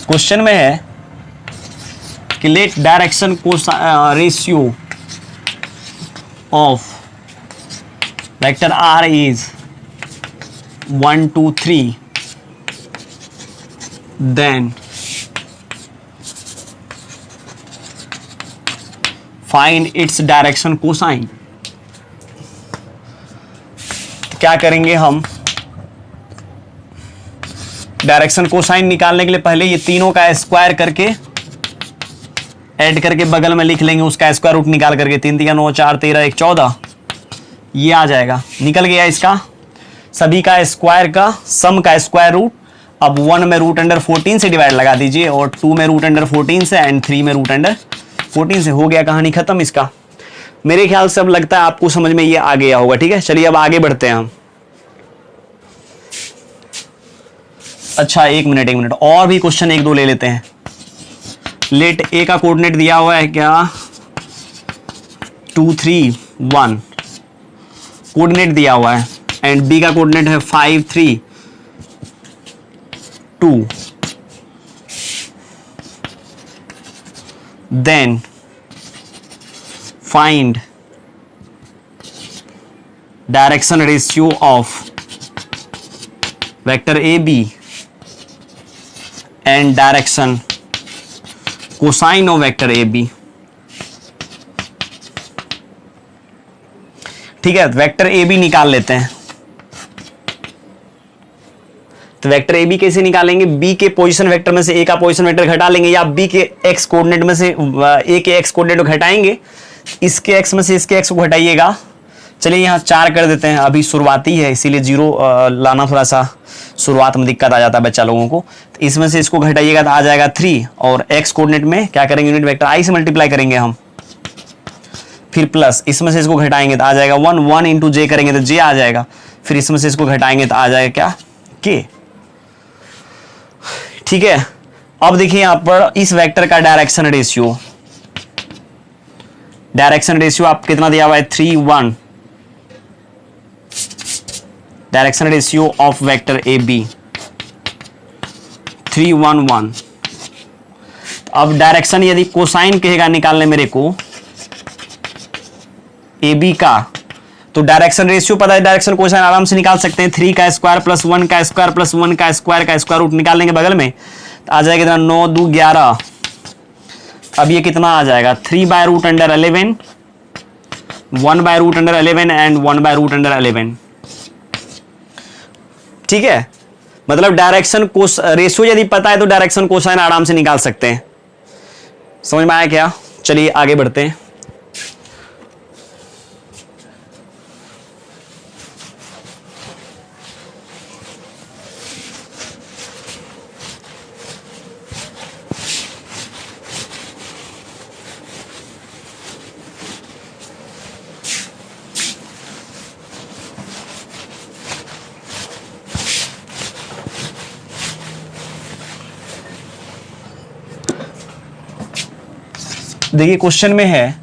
क्वेश्चन में है कि let direction ratio of vector R is 1 2 3, then find its direction cosine. क्या करेंगे हम, डायरेक्शन कोसाइन निकालने के लिए पहले ये तीनों का स्क्वायर करके ऐड करके बगल में लिख लेंगे, उसका स्क्वायर रूट निकाल करके, 3 3 9 4 13 1 14 ये आ जाएगा, निकल गया इसका सभी का स्क्वायर का सम का स्क्वायर रूट। अब 1 में रूट अंडर 14 से डिवाइड लगा दीजिए और 2 में रूट अंडर 14 से एंड 3 में रूट अंडर 14 से, हो गया कहानी खत्म इसका। मेरे ख्याल से अब लगता है आपको समझ में ये आ गया होगा। ठीक है, चलिए अब आगे बढ़ते हैं हम। अच्छा एक मिनट और भी क्वेश्चन एक दो ले लेते हैं। लेट ए का कोऑर्डिनेट दिया हुआ है क्या 2 3 1 कोऑर्डिनेट दिया हुआ है, एंड बी का कोऑर्डिनेट है 5 3 2। Then find direction ratio of vector A B and direction cosine of vector A B. ठीक है, वेक्टर ए बी निकाल लेते हैं। तो वेक्टर ए बी कैसे निकालेंगे? बी के पोजीशन वेक्टर में से ए का पोजीशन वेक्टर घटा लेंगे, या बी के एक्स कोऑर्डिनेट में से ए के एक्स कोऑर्डिनेट को घटाएंगे, इसके एक्स में से इसके एक्स को घटाइएगा। चलिए यहाँ 4 कर देते हैं, अभी शुरुआती है इसीलिए 0 लाना थोड़ा सा शुरुआत में दिक्कत आ जाता है बच्चा लोगों को। तो इसमें से इसको घटाइएगा तो आ जाएगा 3, और एक्स कोऑर्डिनेट में क्या करेंगे? यूनिट वेक्टर आई से मल्टीप्लाई करेंगे हम, फिर प्लस इसमें से इसको घटाएंगे तो आ जाएगा 1, 1 इंटू जे करेंगे तो जे आ जाएगा, फिर इसमें से इसको घटाएंगे तो आ जाएगा क्या? के। ठीक है, अब देखिए यहां पर इस वेक्टर का डायरेक्शन रेशियो आप कितना दिया हुआ है? 3 1। Direction ratio of vector A B 3 1 1। अब डायरेक्शन यदि कोसाइन कहेगा निकालने मेरे को ए बी का, तो डायरेक्शन रेशियो पता है, डायरेक्शन कोसाइन आराम से निकाल सकते हैं। 3 का स्क्वायर प्लस 1 का स्क्वायर प्लस 1 का स्क्वायर रूट निकाल लेंगे बगल में, तो आ जाएगा कितना? 9 2 11। अब ये कितना आ जाएगा? 3/√11, 1/√11 एंड 1/√11। ठीक है, मतलब डायरेक्शन कोस रेशियो यदि पता है तो डायरेक्शन कोसाइन आराम से निकाल सकते हैं। समझ में आया क्या? चलिए आगे बढ़ते हैं। देखिए क्वेश्चन में है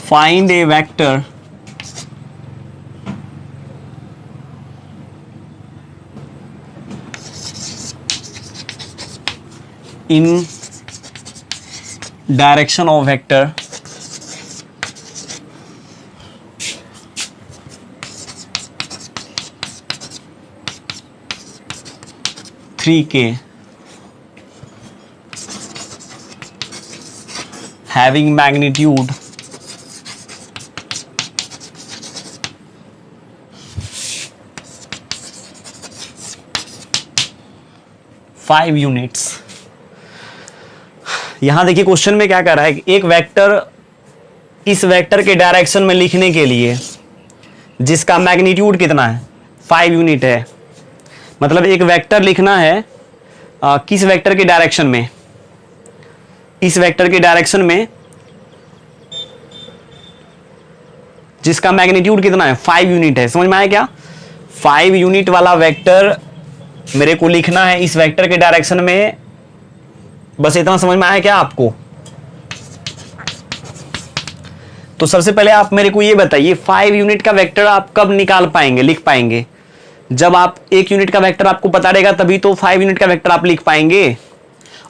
find a vector in direction of vector K having magnitude 5 units. यहां देखिए क्वेश्चन में क्या कर रहा है, एक वेक्टर इस वेक्टर के डायरेक्शन में लिखने के लिए जिसका मैग्नीट्यूड कितना है? 5 यूनिट है। मतलब एक वेक्टर लिखना है किस वेक्टर के डायरेक्शन में? इस वेक्टर के डायरेक्शन में जिसका मैग्नीट्यूड कितना है? 5 यूनिट है। समझ में आया क्या? 5 यूनिट वाला वेक्टर मेरे को लिखना है इस वेक्टर के डायरेक्शन में। बस इतना समझ में आया क्या आपको? तो सबसे पहले आप मेरे को ये बताइए 5 यूनिट का वेक्टर आप कब निकाल पाएंगे, लिख पाएंगे? जब आप 1 यूनिट का वेक्टर आपको पता रहेगा तभी तो 5 यूनिट का वेक्टर आप लिख पाएंगे।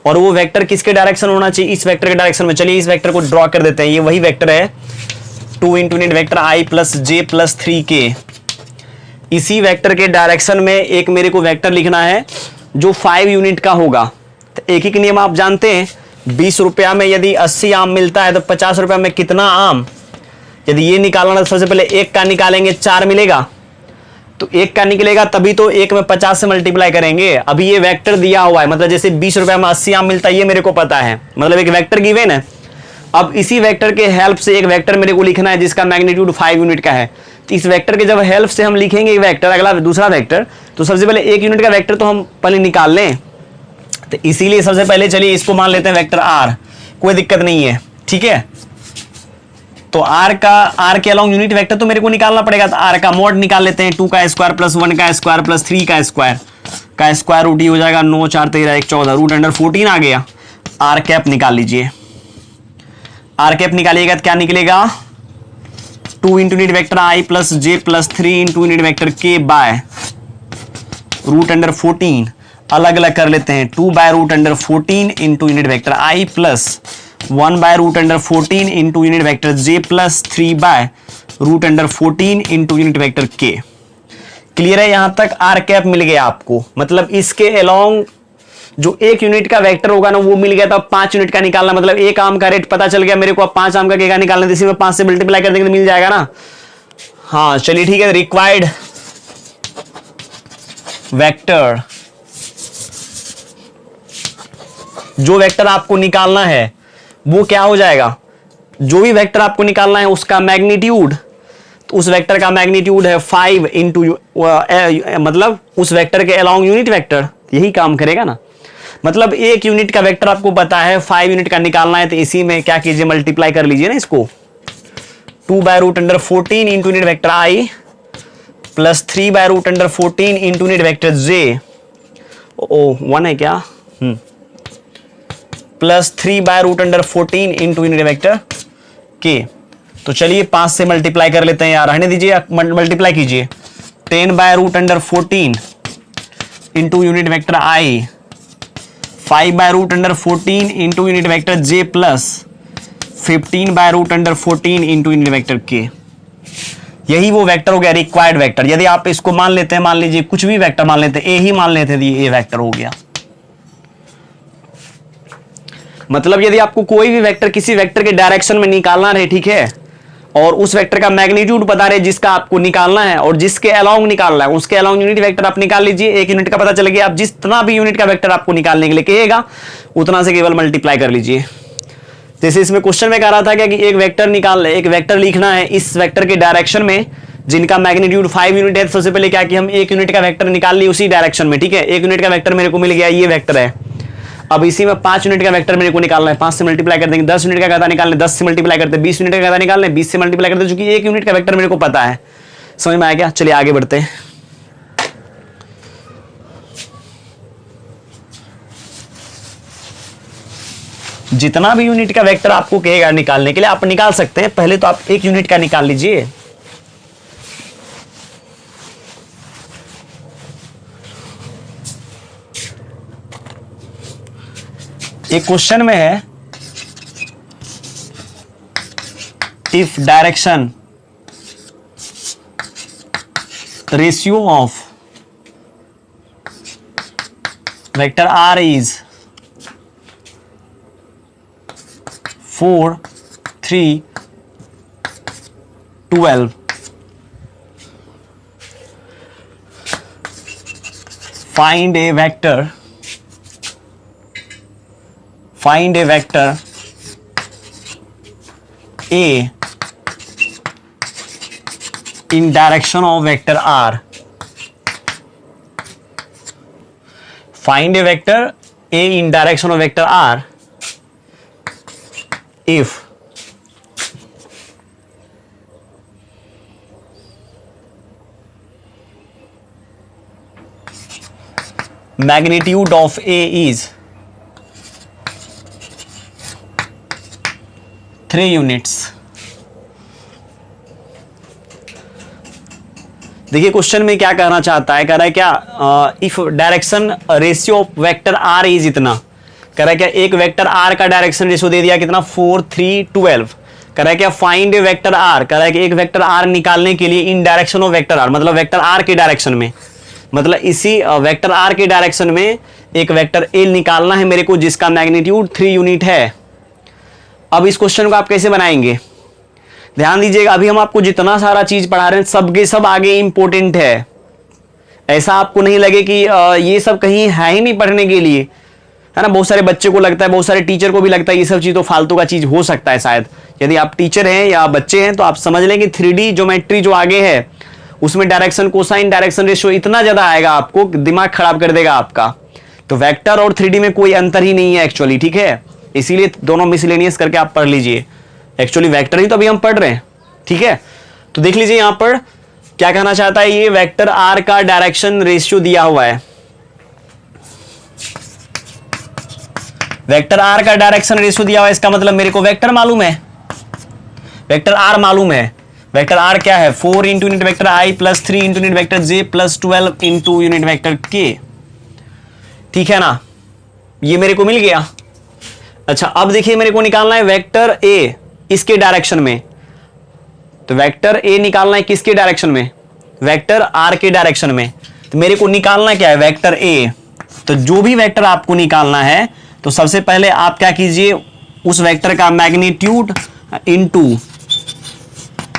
और वो वेक्टर किसके डायरेक्शन होना चाहिए? इस वेक्टर के डायरेक्शन में। चलिए इस वेक्टर को ड्रॉ कर देते हैं। ये वही वेक्टर है 2 into unit vector i plus J plus 3k। इसी वेक्टर के डायरेक्शन में एक मेरे को वेक्टर लिखना है जो 5 यूनिट का होगा। तो एक ही नियम आप जानते हैं, 20 रुपया में यदि 80 आम मिलता है तो 50 रुपया में कितना आम? यदि ये निकालना तो सबसे पहले 1 का निकालेंगे, 4 मिलेगा। तो 1 का निकलेगा तभी तो 1 में 50 से मल्टीप्लाई करेंगे। अभी ये वेक्टर दिया हुआ है, मतलब जैसे 20 रुपया में 80 आम मिलता है, ये मेरे को पता है, मतलब एक वेक्टर गिवन है। अब इसी वेक्टर के हेल्प से एक वेक्टर मेरे को लिखना है जिसका मैग्नीट्यूड 5 यूनिट का है। तो इस वेक्टर के जब हेल्प से हम लिखेंगे एक वेक्टर, अगला दूसरा वेक्टर, तो सबसे पहले 1 यूनिट का वेक्टर तो हम पहले निकाल लें। तो इसीलिए सबसे पहले चलिए इसको मान लेते हैं वेक्टर r, कोई दिक्कत नहीं है। ठीक है, तो आर के अलॉन्ग यूनिट वेक्टर तो मेरे को निकालना पड़ेगा, तो आर का मॉड निकाल लेते हैं, 2 का स्क्वायर प्लस 1 का स्क्वायर प्लस 3 का स्क्वायर रूट ही हो जाएगा 9 4 13 1 14 रूट अंडर 14 आ गया। आर कैप निकाल लीजिए, आर कैप निकालिएगा तो क्या निकलेगा 2 इंटू यूनिट वेक्टर आई प्लस जे प्लस 3 इंटू यूनिट वेक्टर के बाय रूट अंडर 14, अलग अलग कर लेते हैं 2 by root under 14 into unit vector I plus 1 by root under 14 into unit vector J plus 3 by root under 14 into unit vector K. Clear है? यहां तक are cap मिल गया आपको, मतलब इसके अलोंग जो 1 यूनिट का वेक्टर होगा ना वो मिल गया, तो 5 यूनिट का निकालना, मतलब 1 आम का रेट पता चल गया मेरे को, अब 5 आम का केका निकालना, इसी में 5 से मल्टीप्लाई कर देंगे तो मिल जाएगा ना। हाँ चलिए ठीक है, रिक्वायर्ड वेक्टर, जो वेक्टर आपको निकालना है वो क्या हो जाएगा, जो भी वेक्टर आपको निकालना है उसका मैग्नीट्यूड, तो उस वेक्टर का मैग्नीट्यूड है 5 इंटू मतलब उस वेक्टर के अलोंग यूनिट वेक्टर, यही काम करेगा ना। मतलब 1 यूनिट का वेक्टर आपको पता है 5 यूनिट का निकालना है, तो इसी में क्या कीजिए मल्टीप्लाई कर लीजिए ना इसको, 2 by root under 14 into unit vector I plus 3 by root under 14 into unit vector j, ओ 1 है क्या, plus 3 by root under 14 into unit vector k. तो चलिए 5 से मल्टीप्लाई कर लेते हैं यार, रहने दीजिए, मल्टीप्लाई कीजिए 10 by root under 14 into unit vector I 5 by root under 14 into unit vector J plus 15 by root under 14 into unit vector K. यही वो वेक्टर हो गया रिक्वायर्ड वेक्टर। यदि आप इसको मान लेते हैं, मान लीजिए कुछ भी वेक्टर मान लेते हैं, ए ही मान लेते हैं, ये वेक्टर हो गया। मतलब यदि आपको कोई भी वेक्टर किसी वेक्टर के डायरेक्शन में निकालना रहे, ठीक है, और उस वेक्टर का मैग्नीट्यूड बता रहे जिसका आपको निकालना है और जिसके अलोंग निकालना है, उसके अलोंग यूनिट वेक्टर आप निकाल लीजिए। 1 यूनिट का पता चल गया, आप जितना भी यूनिट का वेक्टर आपको निकालने के लिए कहेगा उतना से केवल मल्टीप्लाई कर लीजिए। जैसे इसमें क्वेश्चन में कह रहा था क्या कि एक वेक्टर लिखना है इस वेक्टर के डायरेक्शन में जिनका मैग्नीट्यूड 5 यूनिट है। सबसे पहले क्या कि हम 1 यूनिट का वेक्टर निकाल ली उसी डायरेक्शन में, ठीक है। 1 यूनिट का वेक्टर मेरे को मिल गया, ये वेक्टर है। अब इसी में 5 यूनिट का वेक्टर मेरे को निकालना है, 5 से मल्टीप्लाई कर देंगे। 10 यूनिट का गाता निकालने, 10 से मल्टीप्लाई करते, 20 यूनिट का गाता निकालने, 20 से मल्टीप्लाई करते, क्योंकि 1 यूनिट का वेक्टर मेरे को पता है। समझ में आया क्या? चलिए आगे बढ़ते हैं। जितना भी यूनिट का वेक्टर आपको कहेगा निकालने के लिए आप निकाल सकते हैं। पहले तो आप 1 यूनिट का निकाल लीजिए। एक क्वेश्चन में है if direction ratio of vector R is 4 3 12, find a vector A in direction of vector R. Find a vector A in direction of vector R if magnitude of A is 3 units. देखिए question में क्या कहना चाहता है, कह रहा है क्या if direction ratio of vector R is इतना, कह रहा है क्या एक वेक्टर आर का डायरेक्शन रेशियो दे दिया कितना 4 3 12। कह रहा है क्या फाइंड ए वेक्टर आर, कह रहा है कि एक वेक्टर आर निकालने के लिए in direction of vector R, मतलब वेक्टर आर के डायरेक्शन में, मतलब इसी वेक्टर आर के डायरेक्शन में एक वेक्टर ए निकालना है मेरे को जिसका मैग्नीट्यूड 3 यूनिट है। अब इस क्वेश्चन को आप कैसे बनाएंगे, ध्यान दीजिएगा। अभी हम आपको जितना सारा चीज पढ़ा रहे हैं सबके सब आगे इंपॉर्टेंट है। ऐसा आपको नहीं लगे कि ये सब कहीं है ही नहीं पढ़ने के लिए, है ना। बहुत सारे बच्चे को लगता है, बहुत सारे टीचर को भी लगता है ये सब चीज तो फालतू का चीज हो सकता है शायद। यदि आप टीचर हैं या बच्चे हैं तो आप समझ लें कि 3D ज्योमेट्री जो आगे है उसमें डायरेक्शन कोसाइन डायरेक्शन रेशियो इतना ज्यादा आएगा आपको दिमाग खराब कर देगा आपका। तो वेक्टर और 3D में कोई अंतर ही नहीं है एक्चुअली, ठीक है। इसीलिए दोनों मिसलेनियस करके आप पढ़ लीजिए। एक्चुअली वेक्टर ही तो अभी हम पढ़ रहे हैं, ठीक है। तो देख लीजिए यहां पर क्या कहना चाहता है, ये वेक्टर आर का डायरेक्शन रेशियो दिया हुआ है। वेक्टर आर का डायरेक्शन रेशियो दिया हुआ है, इसका मतलब मेरे को वेक्टर मालूम है, वेक्टर आर मालूम है। वेक्टर आर क्या है, 4 इंटू यूनिट वेक्टर आई प्लस 3 इंटू यूनिट वेक्टर जे प्लस 12 इंटू यूनिट वेक्टर के, ठीक है ना, ये मेरे को मिल गया। अच्छा अब देखिए मेरे को निकालना है वेक्टर ए इसके डायरेक्शन में, तो वेक्टर ए निकालना है किसके डायरेक्शन में, वेक्टर आर के डायरेक्शन में। तो मेरे को निकालना क्या है, वेक्टर ए। तो जो भी वेक्टर आपको निकालना है तो सबसे पहले आप क्या कीजिए, उस वेक्टर का magnitude into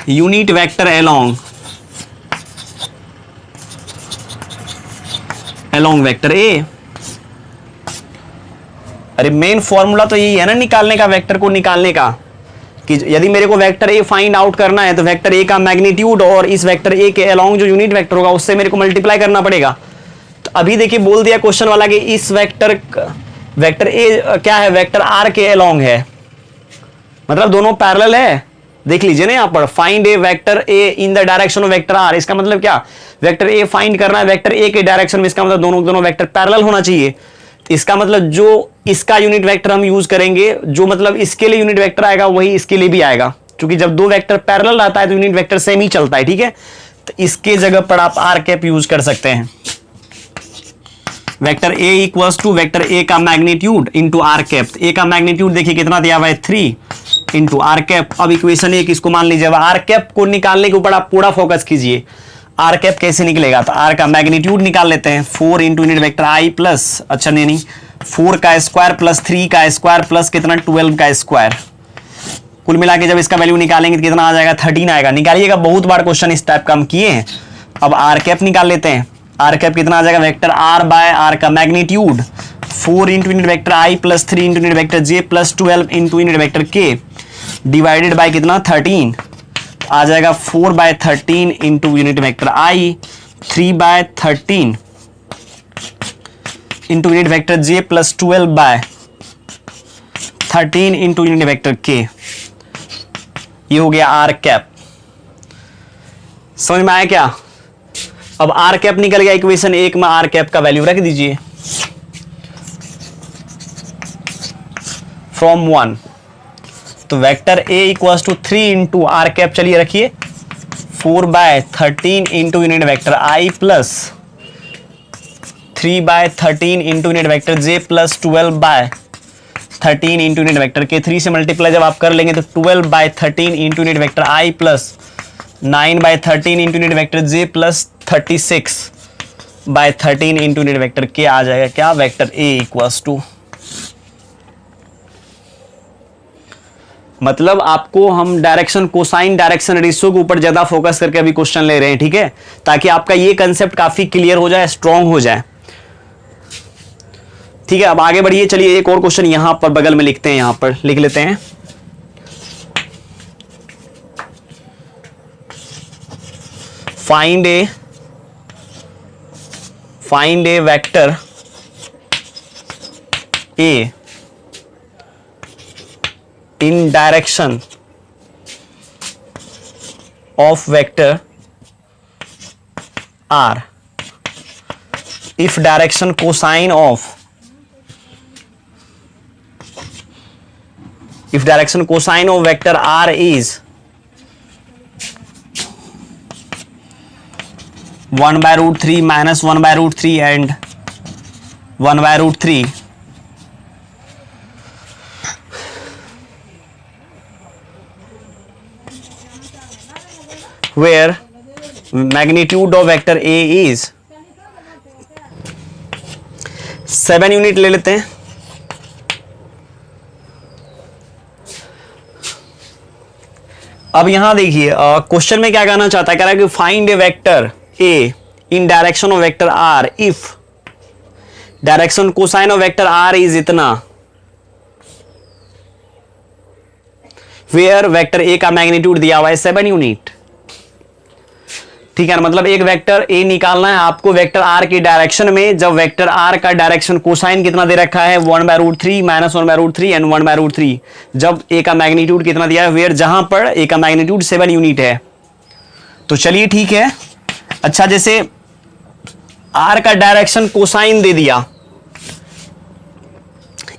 unit vector along vector A. अरे मेन फॉर्मूला तो यही है ना निकालने का, वेक्टर को निकालने का, कि यदि मेरे को वेक्टर ए फाइंड आउट करना है तो वेक्टर ए का मैग्नीट्यूड और इस वेक्टर ए के अलोंग जो यूनिट वेक्टर होगा उससे मेरे को मल्टीप्लाई करना पड़ेगा। तो अभी देखिए बोल दिया क्वेश्चन वाला कि इस वेक्टर ए क्या है, वेक्टर आर के अलोंग है, मतलब दोनों पैरेलल है। देख लीजिए ना यहां पर, find a vector A in the direction of vector R, इसका मतलब क्या, वेक्टर ए फाइंड करना है वेक्टर ए के डायरेक्शन में, इसका मतलब दोनों वेक्टर पैरेलल होना चाहिए। इसका मतलब जो इसका यूनिट वेक्टर हम यूज करेंगे, जो मतलब इसके लिए यूनिट वेक्टर आएगा वही इसके लिए भी आएगा, क्योंकि जब दो वेक्टर पैरेलल रहता है तो यूनिट वेक्टर सेम ही चलता है, ठीक है। तो इसके जगह पर आप आर कैप यूज कर सकते हैं। Vector A equals to vector A का magnitude into R cap. A का मैग्नीट्यूड देखिए कितना दिया हुआ है, 3 इंटू आर कैप। अब इक्वेशन एक इसको मान लीजिए, आर कैप को निकालने के ऊपर आप पूरा फोकस कीजिए। आर कैप कैसे निकलेगा, तो आर का मैग्नीट्यूड निकाल लेते हैं, 4 इंटू यूनिट वेक्टर आई प्लस, अच्छा नहीं 4 का स्क्वायर प्लस 3 का स्क्वायर प्लस कितना 12 का स्क्वायर, कुल मिला के जब इसका वैल्यू निकालेंगे तो कितना आ जाएगा, 13 आएगा। निकालिएगा, बहुत बार क्वेश्चन इस टाइप का हम किए हैं। अब आर कैप निकाल लेते हैं, आर कैप कितना आ जाएगा, वेक्टर आर बाय आर का magnitude 4 into unit vector I plus 3 into unit vector J plus 12 into unit vector k divided by कितना 13, आ जाएगा 4 by 13 into unit vector i, 3 by 13 into unit vector J plus 12 by 13 into unit vector के। ये हो गया R cap. समझ में आया क्या। अब आर कैप निकल गया, इक्वेशन एक में आर कैप का वैल्यू रख दीजिए फ्रॉम 1। तो vector A equals to 3 into R cap, चलिए रखिए 4 by 13 into unit vector I plus 3 by 13 into unit vector J plus 12 by 13 into unit vector k. 3 से मल्टीप्लाई जब आप कर लेंगे तो 12 by 13 into unit vector I plus 9 by 13 into unit vector J plus 36 by 13 into unit vector k आ जाएगा क्या, vector A equals to. मतलब आपको हम डायरेक्शन कोसाइन डायरेक्शन रेशियो के ऊपर ज्यादा फोकस करके अभी क्वेश्चन ले रहे हैं, ठीक है, ताकि आपका ये कंसेप्ट काफी क्लियर हो जाए, स्ट्रांग हो जाए, ठीक है। अब आगे बढ़िए, चलिए एक और क्वेश्चन यहां पर बगल में लिखते हैं, यहां पर लिख लेते हैं, find a vector A in direction of vector r if direction cosine of vector r is 1 by root 3 minus 1 by root 3 and 1 by root 3, where magnitude of vector A is 7 unit ले लेते हैं। अब यहां देखिए question में क्या कहना चाहता है, कह रहा है कि find a vector A in direction of vector R if direction cosine of vector R is इतना, वेयर वेक्टर A का मैग्नीट्यूड दिया हुआ है 7 यूनिट। ठीक है ना, मतलब एक वेक्टर ए निकालना है आपको वेक्टर आर की डायरेक्शन में, जब वेक्टर आर का डायरेक्शन कोसाइन कितना दे रखा है 1/√3 माइनस 1/√3 एंड 1/√3, जब ए का मैग्नीट्यूड कितना दिया है वेयर, जहां पर ए का मैग्नीट्यूड 7 यूनिट है। तो चलिए ठीक है। अच्छा, जैसे आर का डायरेक्शन कोसाइन दे दिया,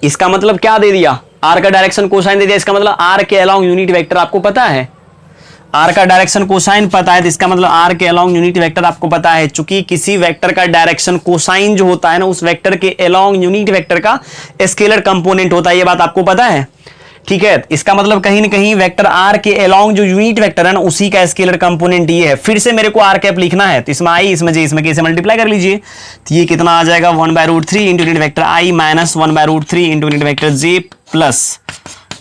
इसका मतलब क्या दे दिया, आर का डायरेक्शन कोसाइन दे दिया, इसका मतलब आर के अलोंग यूनिट वेक्टर आपको पता है, आर का डायरेक्शन कोसाइन पता है, तो इसका मतलब आर के अलोंग यूनिट वेक्टर आपको पता है। चूंकि किसी वेक्टर का डायरेक्शन कोसाइन जो होता है ना, उस वेक्टर के अलोंग यूनिट वेक्टर का स्केलर कंपोनेंट होता है, ये बात आपको पता है। ठीक है, इसका मतलब कहीं ना कहीं वेक्टर आर के अलोंग जो यूनिट वेक्टर है ना, उसी का स्केलर कंपोनेंट ये है। फिर से मेरे को आर कैप लिखना है, तो इसमें आई, इसमें जे, इसमें के से मल्टीप्लाई कर लीजिए, तो ये कितना आ जाएगा 1/√3 इंटू यूनिट वेक्टर आई माइनस 1/√3 इंटू यूनिट वेक्टर जे प्लस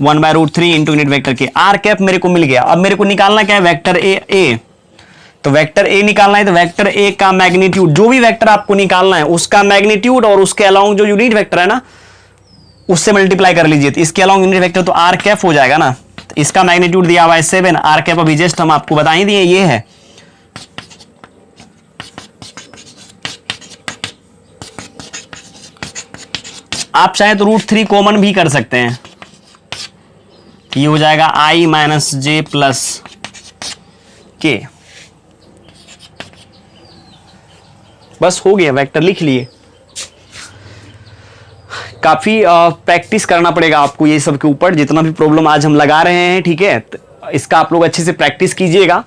1/√3 इंटू यूनिट वेक्टर के। आर कैप मेरे को मिल गया। अब मेरे को निकालना क्या है, वेक्टर ए। तो वेक्टर ए निकालना है, तो वेक्टर ए का मैग्नीट्यूड, जो भी वेक्टर आपको निकालना है उसका मैग्नीट्यूड और उसके अलोंग जो यूनिट वेक्टर है ना उससे मल्टीप्लाई कर लीजिए, तो इसके अलोंग यूनिट वेक्टर तो आर कैप हो जाएगा ना। तो इसका मैग्नीट्यूड दिया हुआ है 7, आर कैप अभी जस्ट हम आपको बता ही दिए, ये है। आप चाहे तो √3 कॉमन भी कर सकते हैं, ये हो जाएगा आई माइनस जे प्लस के। बस हो गया, वेक्टर लिख लिए। काफी प्रैक्टिस करना पड़ेगा आपको ये सब के ऊपर, जितना भी प्रॉब्लम आज हम लगा रहे हैं। ठीक है, इसका आप लोग अच्छे से प्रैक्टिस कीजिएगा।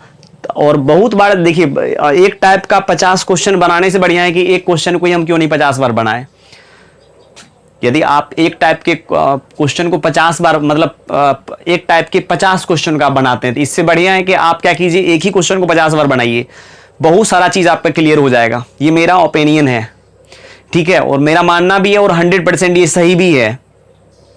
और बहुत बार देखिए, एक टाइप का 50 क्वेश्चन बनाने से बढ़िया है कि एक क्वेश्चन को ही हम क्यों नहीं 50 बार बनाए। यदि आप एक टाइप के क्वेश्चन को 50 बार, मतलब एक टाइप के 50 क्वेश्चन का बनाते हैं, तो इससे बढ़िया है कि आप क्या कीजिए, एक ही क्वेश्चन को 50 बार बनाइए, बहुत सारा चीज आप पे क्लियर हो जाएगा। ये मेरा ओपिनियन है, ठीक है, और मेरा मानना भी है, और 100% ये सही भी है।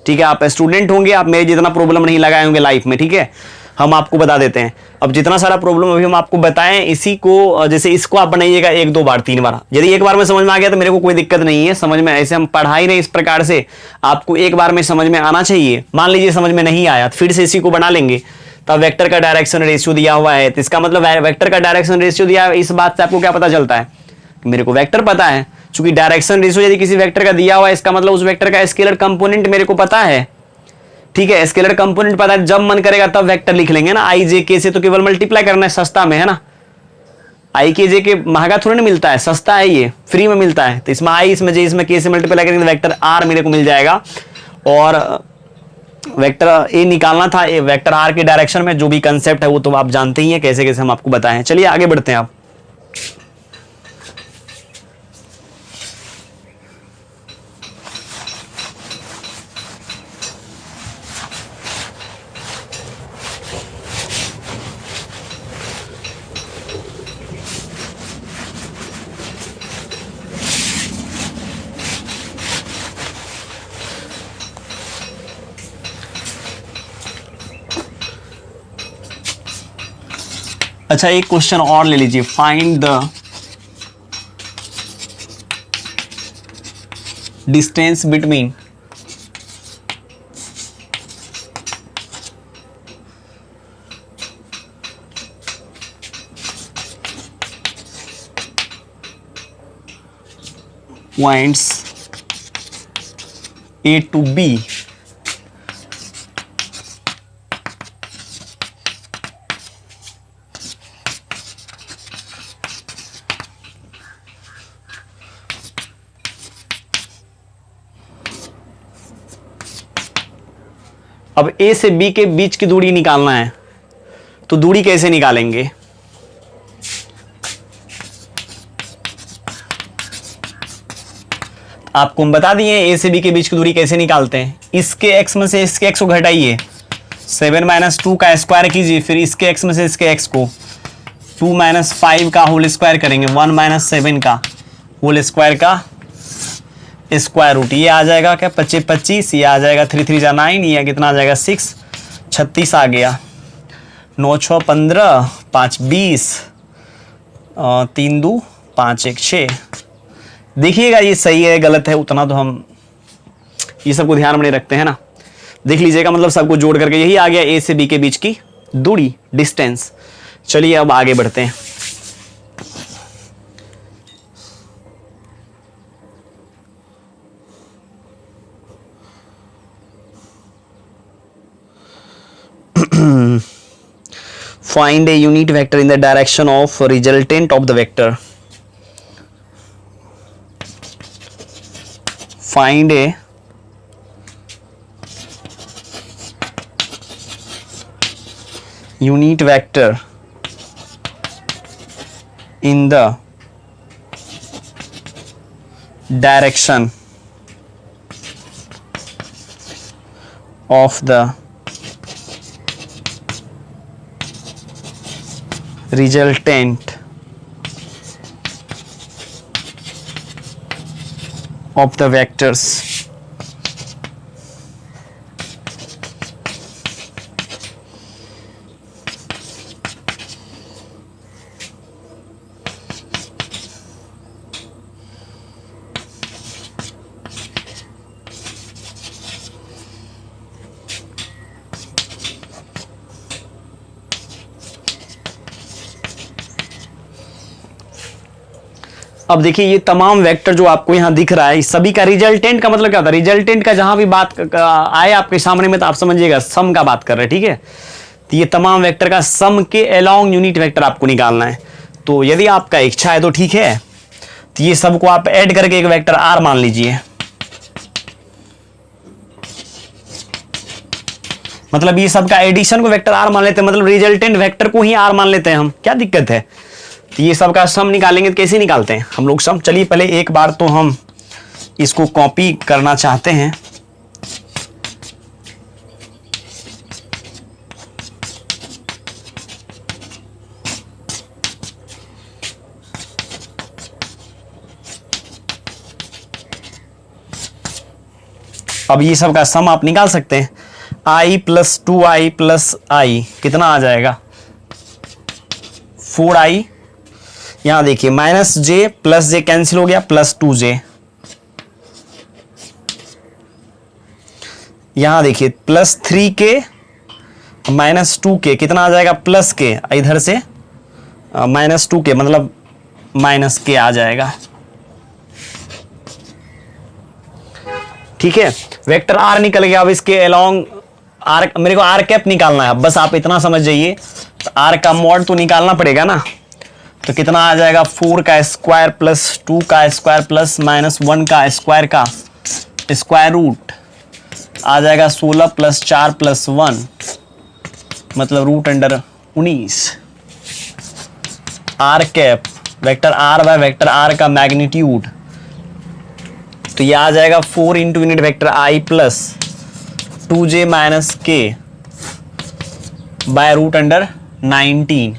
ठीक है, आप स्टूडेंट होंगे, आप मेरे जितना प्रॉब्लम नहीं लगाए होंगे लाइफ में। ठीक है, हम आपको बता देते हैं। अब जितना सारा प्रॉब्लम अभी हम आपको बताएं, इसी को जैसे इसको आप बनाइएगा 1 2 बार 3 बार। यदि एक बार में समझ में आ गया तो मेरे को कोई दिक्कत नहीं है, समझ में, ऐसे हम पढ़ाई नहीं इस प्रकार से, आपको एक बार में समझ में आना चाहिए। मान लीजिए समझ में नहीं आया, फिर से इसी को बना लेंगे। तब वेक्टर का डायरेक्शन रेशियो दिया हुआ है, तो इसका मतलब वेक्टर का डायरेक्शन रेशियो दिया है। इस बात से आपको क्या पता चलता है, मेरे को वेक्टर पता है। चूंकि डायरेक्शन रेशियो यदि किसी वेक्टर का दिया हुआ है, इसका मतलब उस वेक्टर का स्केलर कंपोनेंट मेरे को पता है। ठीक है, स्केलर कंपोनेंट पता है, जब मन करेगा तब वेक्टर लिख लेंगे ना। आई जे के से तो केवल मल्टीप्लाई करना है, सस्ता में है ना। आई के जे के महंगा थोड़ी ना मिलता है, सस्ता है, ये फ्री में मिलता है। तो इसमें आई, इसमें जे, इसमें के से मल्टीप्लाई करेंगे तो वेक्टर आर मेरे को मिल जाएगा। और वेक्टर ए निकालना था, वेक्टर आर के डायरेक्शन में। जो भी कंसेप्ट है वो तो आप जानते ही हैं, कैसे कैसे हम आपको बताएं। चलिए आगे बढ़ते हैं आप। अच्छा, एक क्वेश्चन और ले लीजिए। Find the distance between points A to B अब ए से बी के बीच की दूरी निकालना है, तो दूरी कैसे निकालेंगे? आपको हम बता दिए ए से बी के बीच की दूरी कैसे निकालते हैं। इसके एक्स में से इसके एक्स को घटाइए, 7 - 2 का स्क्वायर कीजिए, फिर इसके एक्स में से इसके एक्स को 2 - 5 का होल स्क्वायर करेंगे, 1 - 7 का होल स्क्वायर का स्क्वायर रूट। ये आ जाएगा क्या 25 25, ये आ जाएगा 3 3 जा 9, ये कितना आ जाएगा 6 36 आ गया, 9 6 15, 5 20, 3 2 5 1 6। देखिएगा ये सही है गलत है उतना तो हम ये सबको ध्यान में नहीं रखते हैं ना। देख लीजिएगा, मतलब सबको जोड़ करके यही आ गया ए से बी के बीच की दूरी, डिस्टेंस। चलिए अब आगे बढ़ते हैं। find a unit vector in the direction of resultant of the vector. Find a unit vector in the direction of the resultant of the vectors. अब देखिए ये तमाम वेक्टर जो आपको यहां दिख रहा है, इस सभी का रिजल्टेंट का मतलब क्या होता है? रिजल्टेंट का जहां भी बात आए आपके सामने में तो आप समझिएगा सम का बात कर रहे हैं, ठीक है। तो ये तमाम वेक्टर का सम के अलोंग यूनिट वेक्टर आपको निकालना है। तो यदि आपका इच्छा है तो ठीक है, तो ये सबको आप ऐड करके एक वेक्टर आर मान लीजिए। मतलब ये सबका एडिशन को वेक्टर आर मान लेते हैं, मतलब रिजल्टेंट वेक्टर को ही आर मान लेते हैं हम, क्या दिक्कत है। तो ये सब का सम निकालेंगे तो कैसे निकालते हैं हम लोग सम? चलिए पहले एक बार तो हम इसको कॉपी करना चाहते हैं। अब ये सब का सम आप निकाल सकते हैं। i प्लस 2i प्लस आई कितना आ जाएगा? 4i। यहां देखिए माइनस जे प्लस जे कैंसिल हो गया, प्लस 2j। यहां देखिए प्लस 3k माइनस 2k कितना आ जाएगा? प्लस के, इधर से माइनस 2k मतलब माइनस के आ जाएगा, ठीक है। वेक्टर आर निकल गया। अब इसके अलोंग आर मेरे को आर कैप निकालना है, बस आप इतना समझ जाइए। तो आर का मॉड तो निकालना पड़ेगा ना, तो कितना आ जाएगा? 4 का स्क्वायर प्लस 2 का स्क्वायर प्लस माइनस 1 का स्क्वायर का स्क्वायर रूट आ जाएगा 16 प्लस 4 प्लस 1 मतलब root under 19। R cap vector R by vector R का मैग्नीट्यूड, तो ये आ जाएगा 4 into unit vector I plus 2j minus K by root under 19।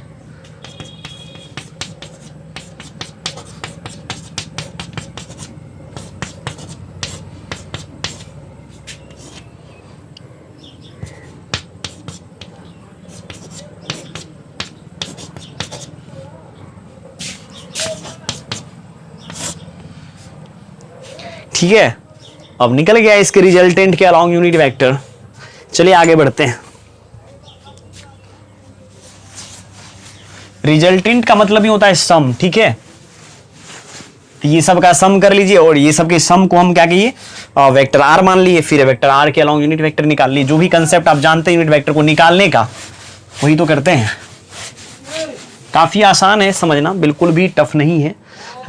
ठीक है, अब निकल गया इसके रिजल्टेंट के अलोंग यूनिट वेक्टर। चलिए आगे बढ़ते हैं। रिजल्टेंट का मतलब ही होता है सम, ठीक है। तो ये सब का सम कर लीजिए और ये सब के सम को हम क्या कहिए? वेक्टर आर मान लिए, फिर वेक्टर आर के अलोंग यूनिट वेक्टर निकाल लिए। जो भी कंसेप्ट आप जानते हैं यूनिट वेक्टर को निकालने का, वही तो करते हैं। काफी आसान है समझना, बिल्कुल भी टफ नहीं है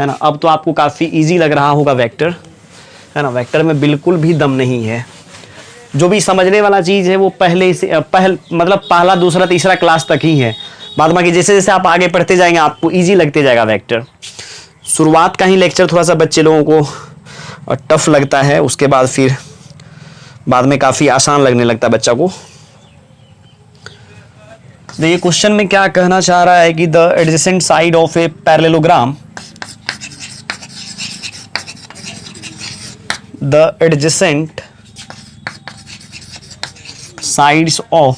ना। अब तो आपको काफी इजी लग रहा होगा वेक्टर, है ना। वेक्टर में बिल्कुल भी दम नहीं है। जो भी समझने वाला चीज़ है वो मतलब पहला दूसरा तीसरा क्लास तक ही है। बाद बाकी जैसे जैसे आप आगे पढ़ते जाएंगे आपको इजी लगते जाएगा वेक्टर। शुरुआत का ही लेक्चर थोड़ा सा बच्चे लोगों को टफ लगता है, उसके बाद फिर बाद में काफ़ी आसान लगने लगता है बच्चा को। तो ये क्वेश्चन में क्या कहना चाह रहा है कि the adjacent side of a parallelogram, the adjacent sides of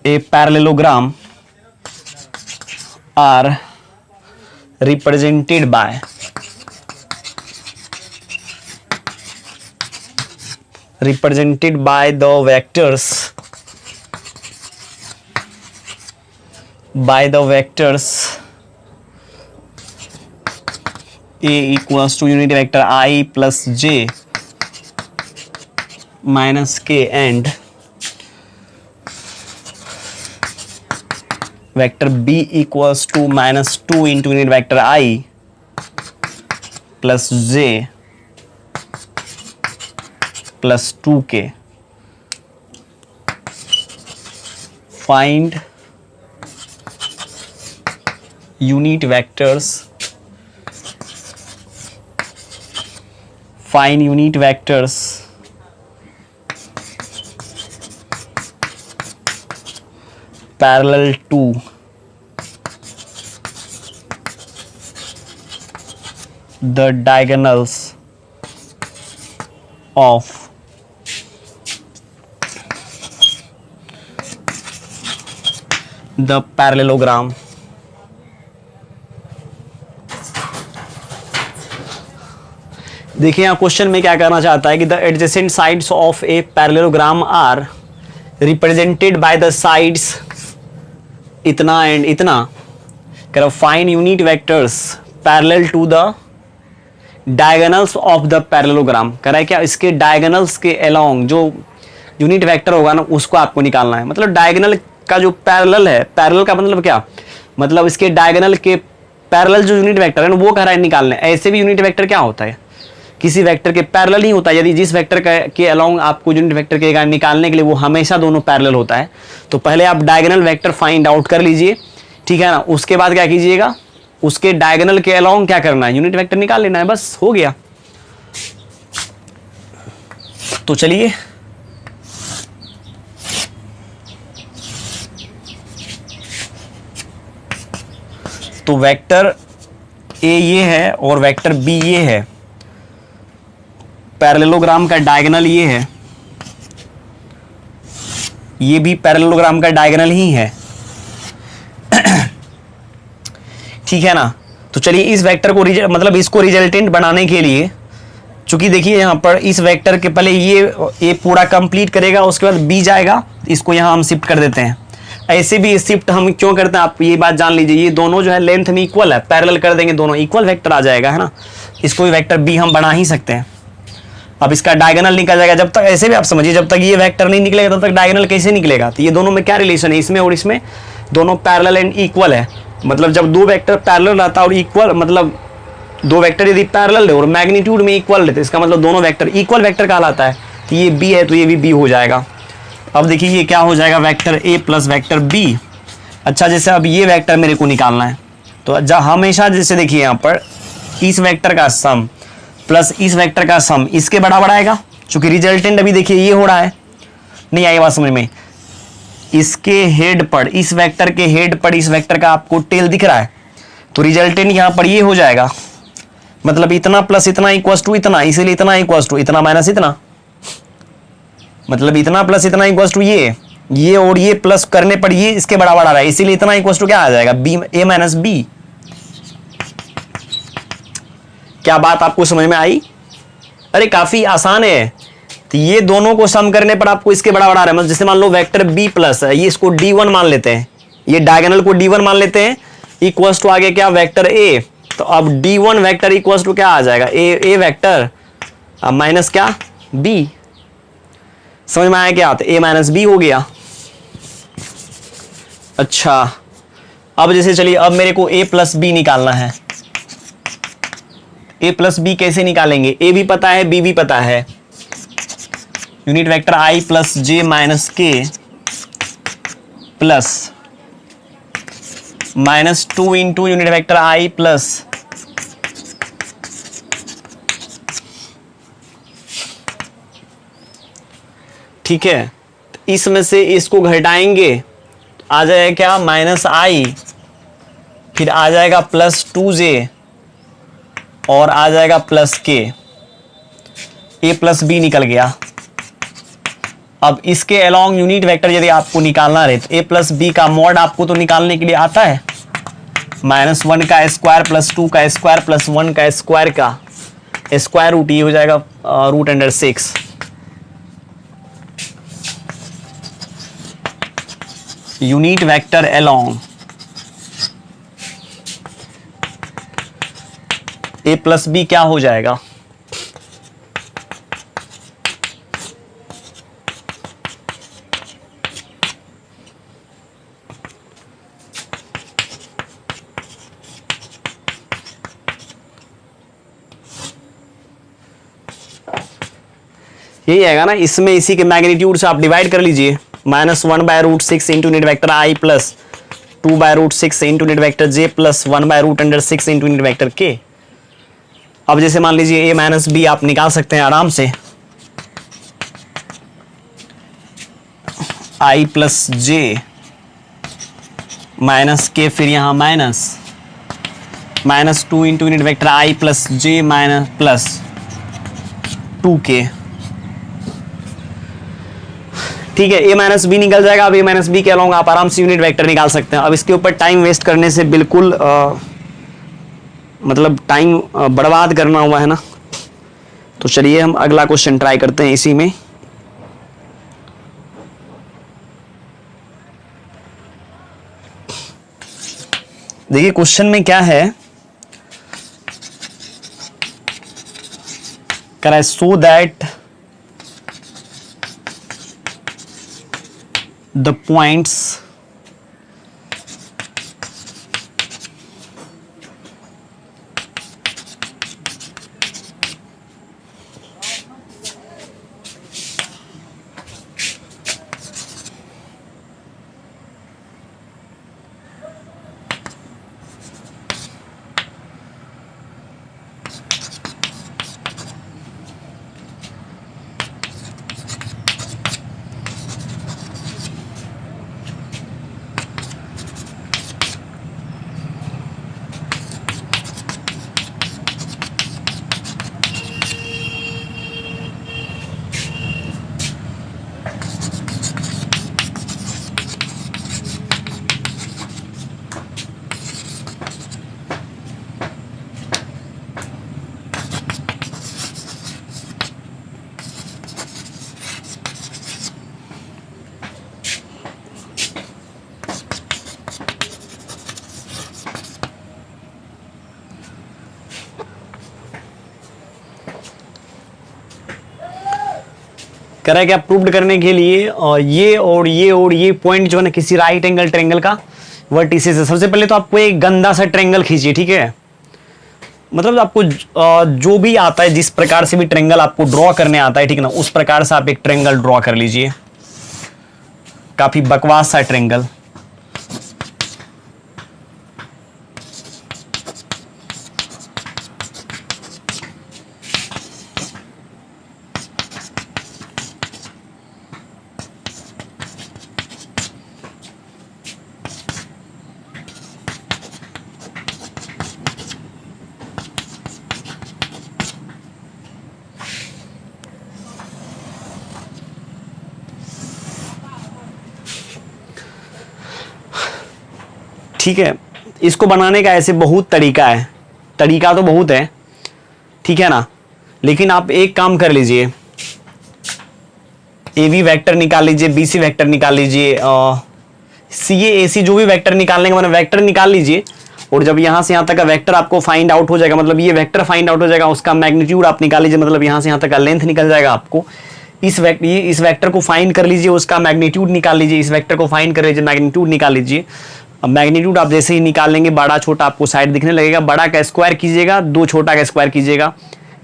a parallelogram are represented by the vectors A equals to unit vector I plus j minus k and vector B equals to -2 into unit vector I plus J plus 2k। Find unit vectors, find unit vectors parallel to the diagonals of the parallelogram। देखिए यहाँ question में क्या करना चाहता है कि the adjacent sides of a parallelogram are represented by the sides इतना and इतना। कह रहा find unit vectors parallel to the diagonals of the parallelogram. कह रहा है क्या इसके डायगोनल्स के अलोंग जो यूनिट वेक्टर होगा ना उसको आपको निकालना है। मतलब डायगोनल का जो पैरेलल है, पैरेलल का मतलब क्या, मतलब इसके डायगोनल के पैरेलल जो यूनिट वेक्टर है ना वो कह रहा है निकालना है। ऐसे भी यूनिट वेक्टर क्या होता है, किसी वेक्टर के पैरेलल ही होता है। यदि जिस वेक्टर के अलोंग आपको यूनिट वेक्टर के निकालने के लिए वो हमेशा दोनों पैरेलल होता है। तो पहले आप डायगोनल वेक्टर फाइंड आउट कर लीजिए, ठीक है ना। उसके बाद क्या कीजिएगा, उसके डायगोनल के अलोंग क्या करना है, यूनिट वेक्टर निकाल लेना है, बस हो गया। तो चलिए तो वेक्टर ए ये है और वेक्टर बी ये है, पैरेललोग्राम का डायगोनल ये है, ये भी पैरेललोग्राम का डायगोनल ही है, ठीक है ना। तो चलिए इस वेक्टर को मतलब इसको रिजल्टेंट बनाने के लिए, चूंकि देखिए यहां पर इस वेक्टर के पहले ये पूरा कंप्लीट करेगा, उसके बाद बी जाएगा, इसको यहां हम शिफ्ट कर देते हैं। ऐसे भी शिफ्ट हम क्यों करते हैं आप ये बात जान लीजिए, ये दोनों जो है लेंथ में इक्वल है, पैरेलल कर देंगे दोनों इक्वल वेक्टर आ जाएगा, है ना। इसको भी वेक्टर बी हम बना ही सकते हैं। अब इसका डायगोनल निकल जाएगा, जब तक ऐसे भी आप समझिए जब तक ये वेक्टर नहीं निकलेगा तब तक डायगोनल कैसे निकलेगा। तो ये दोनों में क्या रिलेशन है, इसमें और इसमें दोनों पैरेलल एंड इक्वल है। मतलब जब दो वेक्टर पैरेलल रहता है और इक्वल, मतलब दो वेक्टर यदि पैरेलल है और मैग्नीट्यूड में इक्वल रहते इसका मतलब दोनों वेक्टर इक्वल वेक्टर कहलाता है। तो ये बी है तो ये भी बी हो जाएगा। अब देखिए ये क्या हो जाएगा, vector A plus vector B. अच्छा जैसे अब ये वेक्टर मेरे को निकालना है, तो जब हमेशा जैसे देखिए यहाँ पर इस वेक्टर का सम प्लस इस वेक्टर का सम इसके बराबर आएगा। चूंकि रिजल्टेंट अभी देखिए ये हो रहा है, नहीं आई बात समझ में। इसके हेड पर, इस वेक्टर के हेड पर इस वेक्टर का आपको टेल दिख रहा है, तो रिजल्टेंट यहाँ पर ये हो जाएगा। मतलब इतना प्लस इतना इक्वल्स टू इतना, इसीलिए इतना इक्वल्स टू इतना माइनस इतना, मतलब इतना प्लस इतना इक्वल्स टू ये और ये प्लस करने पर ये इसके बराबर आ रहा है, इसीलिए इतना इक्वल्स टू क्या आ जाएगा, बी ए माइनस बी। क्या बात आपको समझ में आई? अरे काफी आसान है। तो ये दोनों को सम करने पर आपको इसके बराबर आ रहा है। मतलब जैसे मान लो वेक्टर बी प्लस है, ये इसको D1 मान लेते हैं, ये डायगोनल को D1 मान लेते हैं, इक्वल्स टू आगे क्या वेक्टर ए। तो अब D1 वेक्टर इक्वल्स टू क्या आ जाएगा, ए वेक्टर अब माइनस क्या बी। समझ में आया क्या? तो ए माइनस बी हो गया। अच्छा अब जैसे चलिए अब मेरे को ए प्लस बी निकालना है। ए प्लस बी कैसे निकालेंगे, ए भी पता है बी भी पता है। यूनिट वेक्टर आई प्लस जे माइनस के प्लस -2 इंटू यूनिट वेक्टर आई प्लस ठीक है। इसमें से इसको घटाएंगे, आ जाएगा क्या माइनस आई, फिर आ जाएगा +2j और आ जाएगा प्लस के। ए प्लस बी निकल गया। अब इसके अलोंग यूनिट वेक्टर यदि आपको निकालना रहे तो ए प्लस बी का मॉड आपको तो निकालने के लिए आता है, -1 का स्क्वायर प्लस 2 का स्क्वायर प्लस 1 का स्क्वायर का स्क्वायर रूट, ये हो जाएगा √6। यूनिट वेक्टर अलोंग ए प्लस बी क्या हो जाएगा, यही आएगा ना, इसमें इसी के मैग्नीट्यूड से आप डिवाइड कर लीजिए, -1/√6 इंटू यूनिट वेक्टर आई प्लस 2/√6 इंटू यूनिट वेक्टर जे प्लस 1/√6 इंटू यूनिट वेक्टर के। अब जैसे मान लीजिए a माइनस बी आप निकाल सकते हैं आराम से, आई प्लस जे माइनस के, फिर यहां -2 इंटू यूनिट वेक्टर आई प्लस जे माइनस प्लस 2k। ठीक है, a माइनस बी निकल जाएगा। अब a माइनस बी के अलावा आप आराम से यूनिट वेक्टर निकाल सकते हैं। अब इसके ऊपर टाइम वेस्ट करने से बिल्कुल मतलब टाइम बर्बाद करना हुआ है ना, तो चलिए हम अगला क्वेश्चन ट्राई करते हैं इसी में। देखिए क्वेश्चन में क्या है, कह रहा है सो दैट the points कह रहा है कि आप प्रूव्ड करने के लिए ये पॉइंट जो है ना किसी राइट एंगल ट्रायंगल का वर्टिसेस है। सबसे पहले तो आपको एक गंदा सा ट्रायंगल खींचिए, ठीक है, मतलब आपको जो भी आता है, जिस प्रकार से भी ट्रायंगल आपको ड्रॉ करने आता है, ठीक है ना, उस प्रकार से आप एक ट्रायंगल ड्रॉ कर लीजिए। काफी बकवास सा ट्रायंगल। ठीक है, इसको बनाने का ऐसे बहुत तरीका है, तरीका तो बहुत है, ठीक है ना, लेकिन आप एक काम कर लीजिए, ए बी वैक्टर निकाल लीजिए, बी सी वैक्टर निकाल लीजिए, सी ए सी जो भी वैक्टर निकालने का मैंने वैक्टर निकाल लीजिए, और जब यहां से यहां तक का वेक्टर आपको फाइंड आउट हो जाएगा, मतलब ये वेक्टर फाइंड आउट हो जाएगा, उसका मैग्नीट्यूड आप निकाल लीजिए, मतलब यहां से यहां तक का लेंथ निकल जाएगा आपको। इस वेक्टर को फाइंड कर लीजिए, उसका मैग्नीट्यूड निकाल लीजिए, इस वेक्टर को फाइंड कर लीजिए, मैग्नीट्यूड निकाल लीजिए। अब मैग्नीट्यूड आप जैसे ही निकाल लेंगे, बड़ा छोटा आपको साइड दिखने लगेगा, बड़ा का स्क्वायर कीजिएगा, दो छोटा का स्क्वायर कीजिएगा,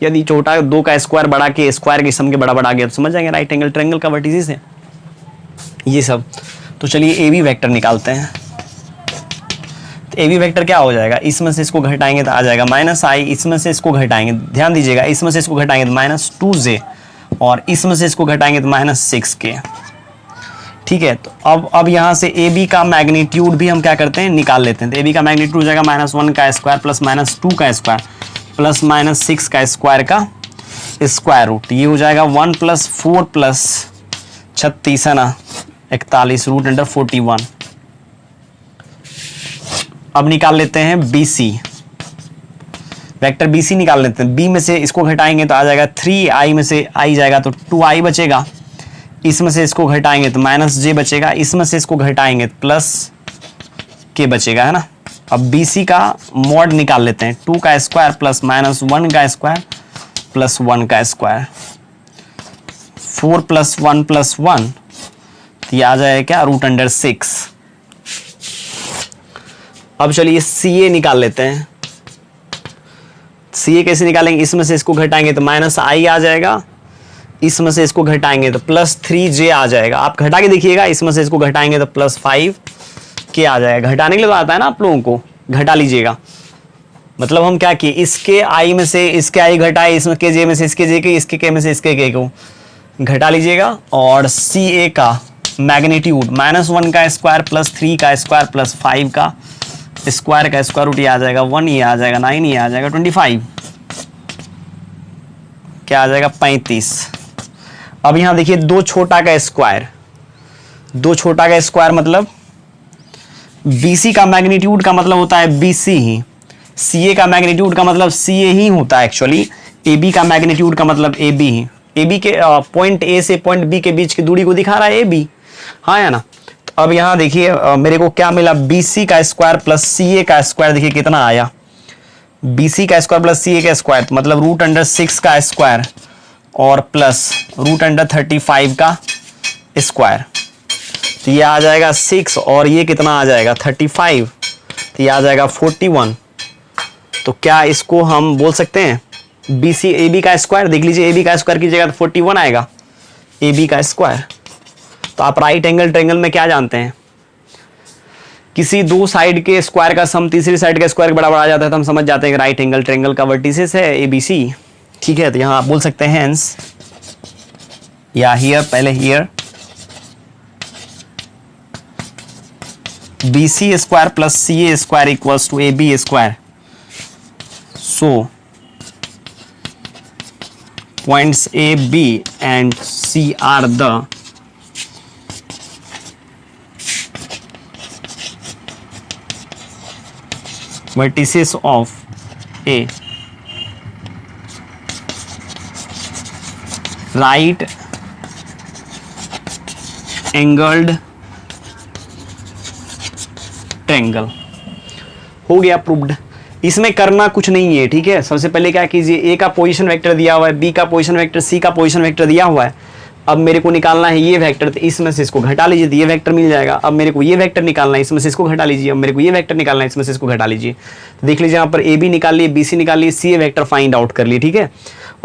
यदि छोटा दो का स्क्वायर बड़ा के स्क्वायर के सम के बड़ा आ गया तो समझ जाएंगे राइट एंगल ट्रायंगल का वर्टिसेस है ये सब। तो चलिए ए बी वेक्टर निकालते हैं। ए बी वेक्टर क्या हो जाएगा, इसमें से इसको घटाएंगे तो आ जाएगा -i, इसमें से इसको घटाएंगे, ध्यान दीजिएगा, इसमें से इसको घटाएंगे तो -2j, और इसमें से इसको घटाएंगे तो -6k। ठीक है, तो अब यहाँ से ए बी का मैग्नीट्यूड भी हम क्या करते हैं, निकाल लेते हैं। तो ए बी का मैग्नीट्यूड हो जाएगा -1 का स्क्वायर प्लस -2 का स्क्वायर प्लस -6 का स्क्वायर का स्क्वायर रूट, ये हो जाएगा 1 + 4 + 36 है ना 41 √41। अब निकाल लेते हैं B C vector, B C निकाल लेते हैं। बी में से इसको घटाएंगे तो आ जाएगा 3i, में से i जाएगा तो 2i बचेगा, इसमें से इसको घटाएंगे तो -j बचेगा, इसमें से इसको घटाएंगे तो +k बचेगा, है ना। अब बी सी का मॉड निकाल लेते हैं, 2 का स्क्वायर प्लस -1 का स्क्वायर प्लस 1 का स्क्वायर, 4 + 1 + 1 तो ये आ जाएगा क्या √6। अब चलिए सी ए निकाल लेते हैं। सी ए कैसे निकालेंगे, इसमें से इसको घटाएंगे तो -i आ जाएगा, इसमें से इसको घटाएंगे तो +3j आ जाएगा। आप घटा के देखिएगा, इसमें से इसको घटाएंगे तो +5k आ जाएगा। घटाने के लिए तो आता है ना आप लोगों को, घटा लीजिएगा। मतलब हम क्या किए, इसके i में से इसके i घटाए, इसमें के j में से इसके j के, इसके k में से इसके k को घटा लीजिएगा। और CA का मैग्नीट्यूड -1 का स्क्वायर +3 का स्क्वायर +5 का स्क्वायर का स्क्वायर रूट, ये आ जाएगा 1, ये आ जाएगा 9, ये आ जाएगा 25, क्या आ जाएगा 35। अब यहां देखिए 2 छोटा का स्क्वायर, 2 छोटा का स्क्वायर मतलब BC का मैग्नीट्यूड का मतलब होता है BC ही, CA का मैग्नीट्यूड का मतलब CA ही होता है एक्चुअली, AB का मैग्नीट्यूड का मतलब AB ही। AB के पॉइंट A से पॉइंट B के बीच की दूरी को दिखा रहा है AB, हाँ या ना। तो अब यहाँ देखिए मेरे को क्या मिला, BC का स्क्वायर प्लस CA का स्क्वायर, देखिए कितना आया, BC का स्क्वायर प्लस CA का स्क्वायर मतलब √6 का स्क्वायर और प्लस √35 का स्क्वायर, तो ये आ जाएगा 6 और ये कितना आ जाएगा 35, तो ये आ जाएगा 41। तो क्या इसको हम बोल सकते हैं BC AB का स्क्वायर, देख लीजिए AB का स्क्वायर की जगह तो 41 आएगा AB का स्क्वायर। तो आप राइट एंगल ट्रायंगल में क्या जानते हैं, किसी दो साइड के स्क्वायर का सम तीसरी साइड के स्क्वायर के बराबर आ जाता है, तो हम समझ जाते हैं कि राइट एंगल ट्रायंगल का वर्टिसेस है ABC, ठीक है। तो यहाँ आप बोल सकते हैं हेंस, या हियर, पहले here BC square plus CA square equals to AB square. So points A, B and C are the vertices of a right angled triangle। हो गया प्रूव्ड। इसमें करना कुछ नहीं है, ठीक है। सबसे पहले क्या कीजिए, ए का पोजीशन वेक्टर दिया हुआ है, बी का पोजीशन वेक्टर, सी का पोजीशन वेक्टर दिया हुआ है। अब मेरे को निकालना है ये वेक्टर, तो इसमें से इसको घटा लीजिए तो ये वेक्टर मिल जाएगा। अब मेरे को ये वेक्टर निकालना है, इसमें से इसको घटा लीजिए। अब मेरे को ये वेक्टर निकालना है, इसमें से इसको घटा लीजिए। तो देख लीजिए यहाँ पर ए बी निकाल लिए, बी सी निकाल लिए, सी ए वेक्टर फाइंड आउट कर लिए, ठीक है।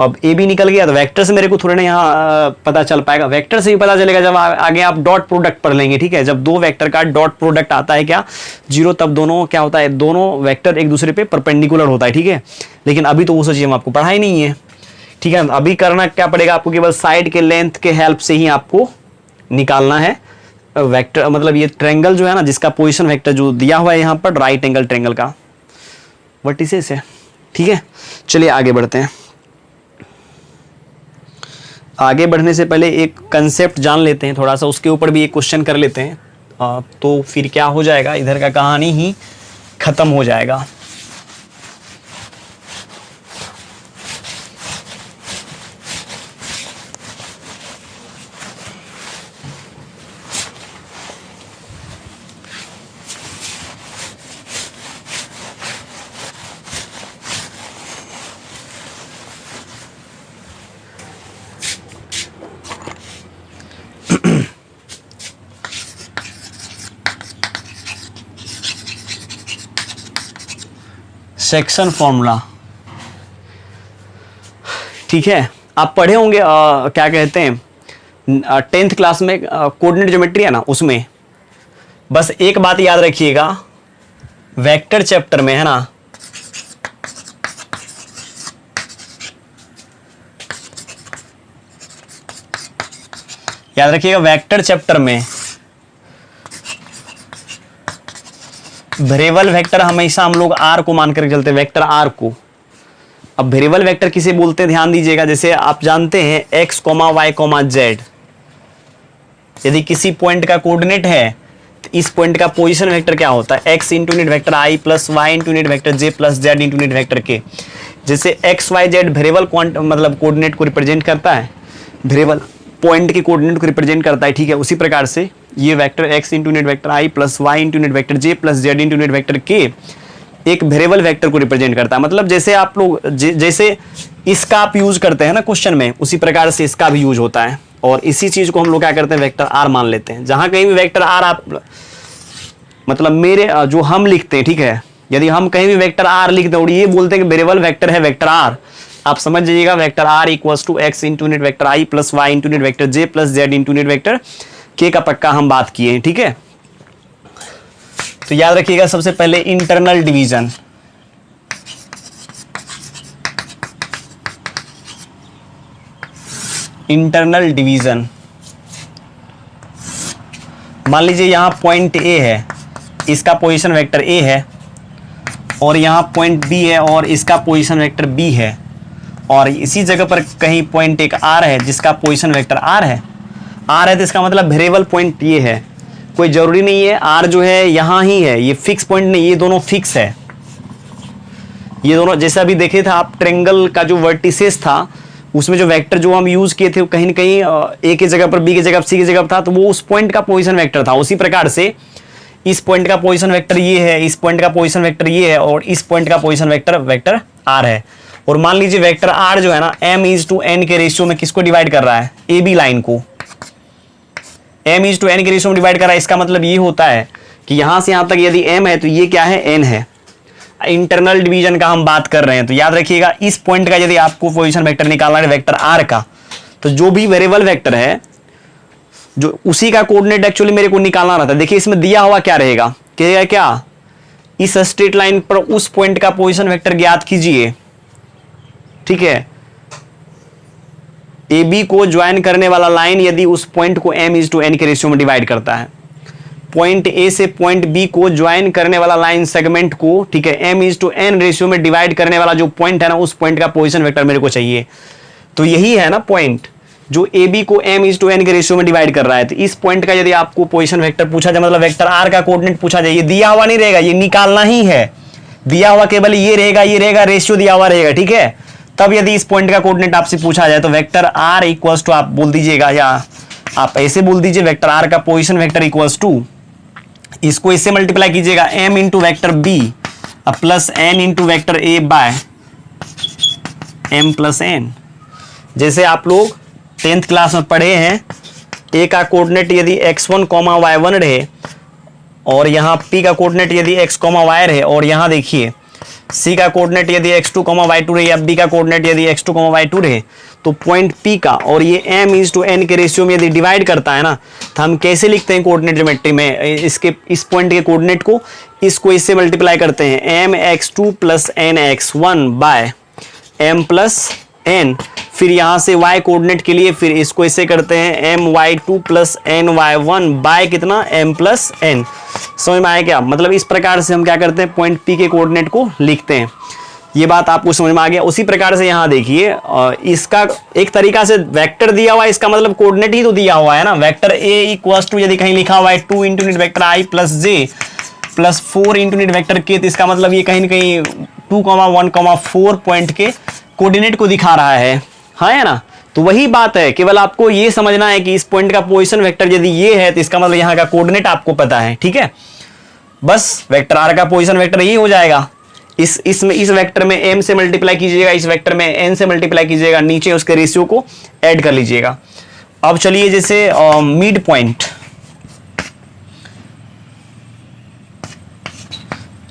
अब ए बी निकल गया तो वेक्टर से मेरे को थोड़ा ना यहाँ पता चल पाएगा, वेक्टर से भी पता चलेगा जब आगे आप डॉट प्रोडक्ट पढ़ लेंगे, ठीक है। जब दो वेक्टर का डॉट प्रोडक्ट आता है क्या 0, तब दोनों क्या होता है, दोनों वेक्टर एक दूसरे पे परपेंडिकुलर होता है, ठीक है। लेकिन अभी तो वो सब चीज़ हम आपको पढ़ाई नहीं है, ठीक है। अभी करना क्या पड़ेगा आपको, केवल साइड के लेंथ के हेल्प से ही आपको निकालना है वेक्टर, मतलब ये ट्रायंगल जो है ना, जिसका पोजीशन वेक्टर जो दिया हुआ है यहाँ पर राइट एंगल ट्रायंगल का वर्टिसेस है, ठीक है। चलिए आगे बढ़ते हैं। आगे बढ़ने से पहले एक कंसेप्ट जान लेते हैं थोड़ा सा, उसके ऊपर भी एक क्वेश्चन कर लेते हैं, तो फिर क्या हो जाएगा, इधर का कहानी ही खत्म हो जाएगा। सेक्शन फॉर्मूला, ठीक है। आप पढ़े होंगे क्या कहते हैं 10th क्लास में कोऑर्डिनेट ज्योमेट्री है ना, उसमें बस एक बात याद रखिएगा, वेक्टर चैप्टर में है ना, याद रखिएगा वेक्टर चैप्टर में वेरिएबल वेक्टर हमेशा हम लोग आर को मान करके चलते हैं, वेक्टर आर को। अब वेरिएबल वेक्टर किसे बोलते हैं ध्यान दीजिएगा, जैसे आप जानते हैं x, y, z, यदि किसी पॉइंट का कोऑर्डिनेट है तो इस पॉइंट का पोजीशन वेक्टर क्या होता है, x into unit vector i plus y into unit vector j plus z into unit vector k। जैसे x, y, z वेरिएबल मतलब कोऑर्डिनेट को रिप्रेजेंट करता है, वेरिएबल पॉइंट के कोऑर्डिनेट को रिप्रेजेंट करता है, ठीक है। उसी प्रकार से ये vector x into unit vector i plus y into unit vector j plus z into unit vector k एक वेरिएबल वेक्टर को रिप्रेजेंट करता है। मतलब जैसे आप लोग जैसे इसका आप यूज करते हैं ना क्वेश्चन में, उसी प्रकार से इसका भी यूज होता है। और इसी चीज को हम लोग क्या करते हैं, वेक्टर आर मान लेते हैं। जहां कहीं भी वेक्टर आर आप मतलब मेरे जो हम लिखते हैं, ठीक है, यदि हम कहीं भी वेक्टर आर लिखते हैं और ये बोलते हैं कि वेरिएबल वेक्टर है वेक्टर आर, आप समझ जाइएगा, vector r equals to x into unit vector I plus y into unit vector J plus z into unit vector k का पक्का हम बात किए हैं, ठीक है। तो याद रखिएगा सबसे पहले इंटरनल डिवीजन, इंटरनल डिवीजन मान लीजिए यहां पॉइंट ए है, इसका पोजीशन वेक्टर ए है, और यहां पॉइंट बी है और इसका पोजीशन वेक्टर बी है, और इसी जगह पर कहीं पॉइंट एक आर है जिसका पोजीशन वेक्टर आर है। आर है तो इसका मतलब वेरिएबल पॉइंट ये है, कोई जरूरी नहीं है आर जो है यहां ही है, ये फिक्स पॉइंट नहीं, ये दोनों फिक्स है। ये दोनों जैसा अभी देखे था आप, ट्रायंगल का जो वर्टिसेस था उसमें जो वेक्टर जो हम यूज किए थे वो कहीं ना कहीं ए की जगह पर बी की जगह सी की जगह पर था, तो वो उस पॉइंट का पोजीशन वेक्टर था। उसी प्रकार से इस पॉइंट का पोजीशन वेक्टर ये है, इस पॉइंट का पोजीशन वेक्टर ये है, और इस पॉइंट का पोजीशन वेक्टर वेक्टर आर है। और मान लीजिए वेक्टर आर जो है ना m इज टू n के रेशियो में किसको डिवाइड कर रहा है, ए बी लाइन को m इज टू n के रेशियो में डिवाइड कर रहा है। इसका मतलब ये होता है कि यहां से यहां तक यदि m है तो ये क्या है, n है। इंटरनल डिवीजन का हम बात कर रहे हैं, तो याद रखिएगा इस पॉइंट का यदि आपको पोजीशन वेक्टर निकालना है वेक्टर आर का, तो जो भी वेरिएबल वेक्टर है जो उसी का कोऑर्डिनेट एक्चुअली मेरे को निकालना रहता है। देखिए इसमें दिया हुआ क्या रहेगा, कहेगा क्या, इस स्ट्रेट लाइन पर उस पॉइंट का पोजीशन वेक्टर ज्ञात कीजिए, ठीक है। ए बी को ज्वाइन करने वाला लाइन यदि उस पॉइंट को m इज टू n के रेशियो में डिवाइड करता है, पॉइंट ए से पॉइंट बी को ज्वाइन करने वाला लाइन सेगमेंट को, ठीक है, m is to n ratio में डिवाइड करने वाला जो पॉइंट है ना, उस पॉइंट का पोजीशन वेक्टर मेरे को चाहिए। तो यही है ना पॉइंट जो ए बी को m इज टू n के रेशियो में डिवाइड कर रहा है। तो इस पॉइंट का यदि आपको पोजीशन वेक्टर पूछा जाए, मतलब वेक्टर r का कोऑर्डिनेट पूछा जाए, ये दिया हुआ नहीं रहेगा, ये निकालना ही है। दिया हुआ केवल ये रहेगा, रेशियो दिया हुआ रहेगा, ठीक है। तब यदि इस पॉइंट का कोऑर्डिनेट आपसे पूछा जाए तो वेक्टर r इक्वल्स टू, आप बोल दीजिएगा या आप ऐसे बोल दीजिए, वेक्टर r का पोजीशन वेक्टर इक्वल्स टू, इसको इससे मल्टीप्लाई कीजिएगा m into vector b plus n into vector a by m plus n। जैसे आप लोग 10th क्लास में पढ़े हैं, a का कोऑर्डिनेट यदि x1, y1 रहे, और यहाँ p का कोऑर्डिनेट यदि x, y रहे, और यहाँ देखिए c का कोऑर्डिनेट यदि x2, y2 रहे, या b का कोऑर्डिनेट यदि x2, y2 रहे, तो पॉइंट p का और ये m इज टू n के रेशियो में यदि डिवाइड करता है ना, तो हम कैसे लिखते हैं कोऑर्डिनेट ज्योमेट्री में, इसके इस पॉइंट के कोऑर्डिनेट को इसको इससे मल्टीप्लाई करते हैं, mx2 plus nx1 by m plus n। फिर यहाँ से y कोऑर्डिनेट के लिए फिर इसको इससे करते हैं my2 प्लस ny1 बाय कितना, m प्लस n। समझ में आया क्या, मतलब इस प्रकार से हम क्या करते हैं, पॉइंट p के कोऑर्डिनेट को लिखते हैं। ये बात आपको समझ में आ गया। उसी प्रकार से यहाँ देखिए, इसका एक तरीका से वेक्टर दिया हुआ है, इसका मतलब कोऑर्डिनेट ही तो दिया हुआ है ना। वेक्टर a इक्वल्स टू यदि कहीं लिखा हुआ है 2 into unit vector i plus j plus 4 into unit vector k, तो इसका मतलब ये कहीं ना कहीं 2, 1, 4 पॉइंट के कोऑर्डिनेट को दिखा रहा है ना। तो वही बात है, केवल आपको ये समझना है कि इस पॉइंट का पोजीशन वेक्टर यदि ये है तो इसका मतलब यहाँ का कोऑर्डिनेट आपको पता है, ठीक है। बस वेक्टर आर का पोजीशन वेक्टर यही हो जाएगा। इस वेक्टर में m से मल्टीप्लाई कीजिएगा, इस वेक्टर में n से मल्टीप्लाई कीजिएगा, नीचे उसके रेशियो को ऐड कर लीजिएगा। अब चलिए जैसे मिड पॉइंट,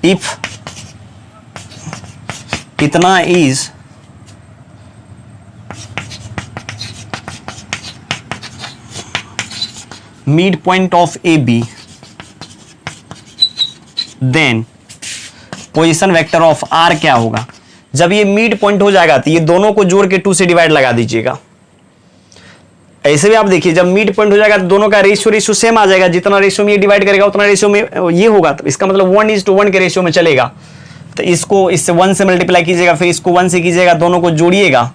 इफ इतना is mid point of A B, then position vector of R क्या होगा। जब ये मिड पॉइंट हो जाएगा तो ये दोनों को जोड़ के 2 से डिवाइड लगा दीजिएगा। ऐसे भी आप देखिए जब मिड पॉइंट हो जाएगा तो दोनों का रेशियो सेम आ जाएगा, जितना रेशियो में ये डिवाइड करेगा उतना रेशियो में ये होगा, तो इसका मतलब 1:1 के रेशियो में चलेगा। तो इसको इससे 1 से मल्टीप्लाई कीजिएगा, फिर इसको 1 से कीजिएगा, दोनों को जोड़िएगा।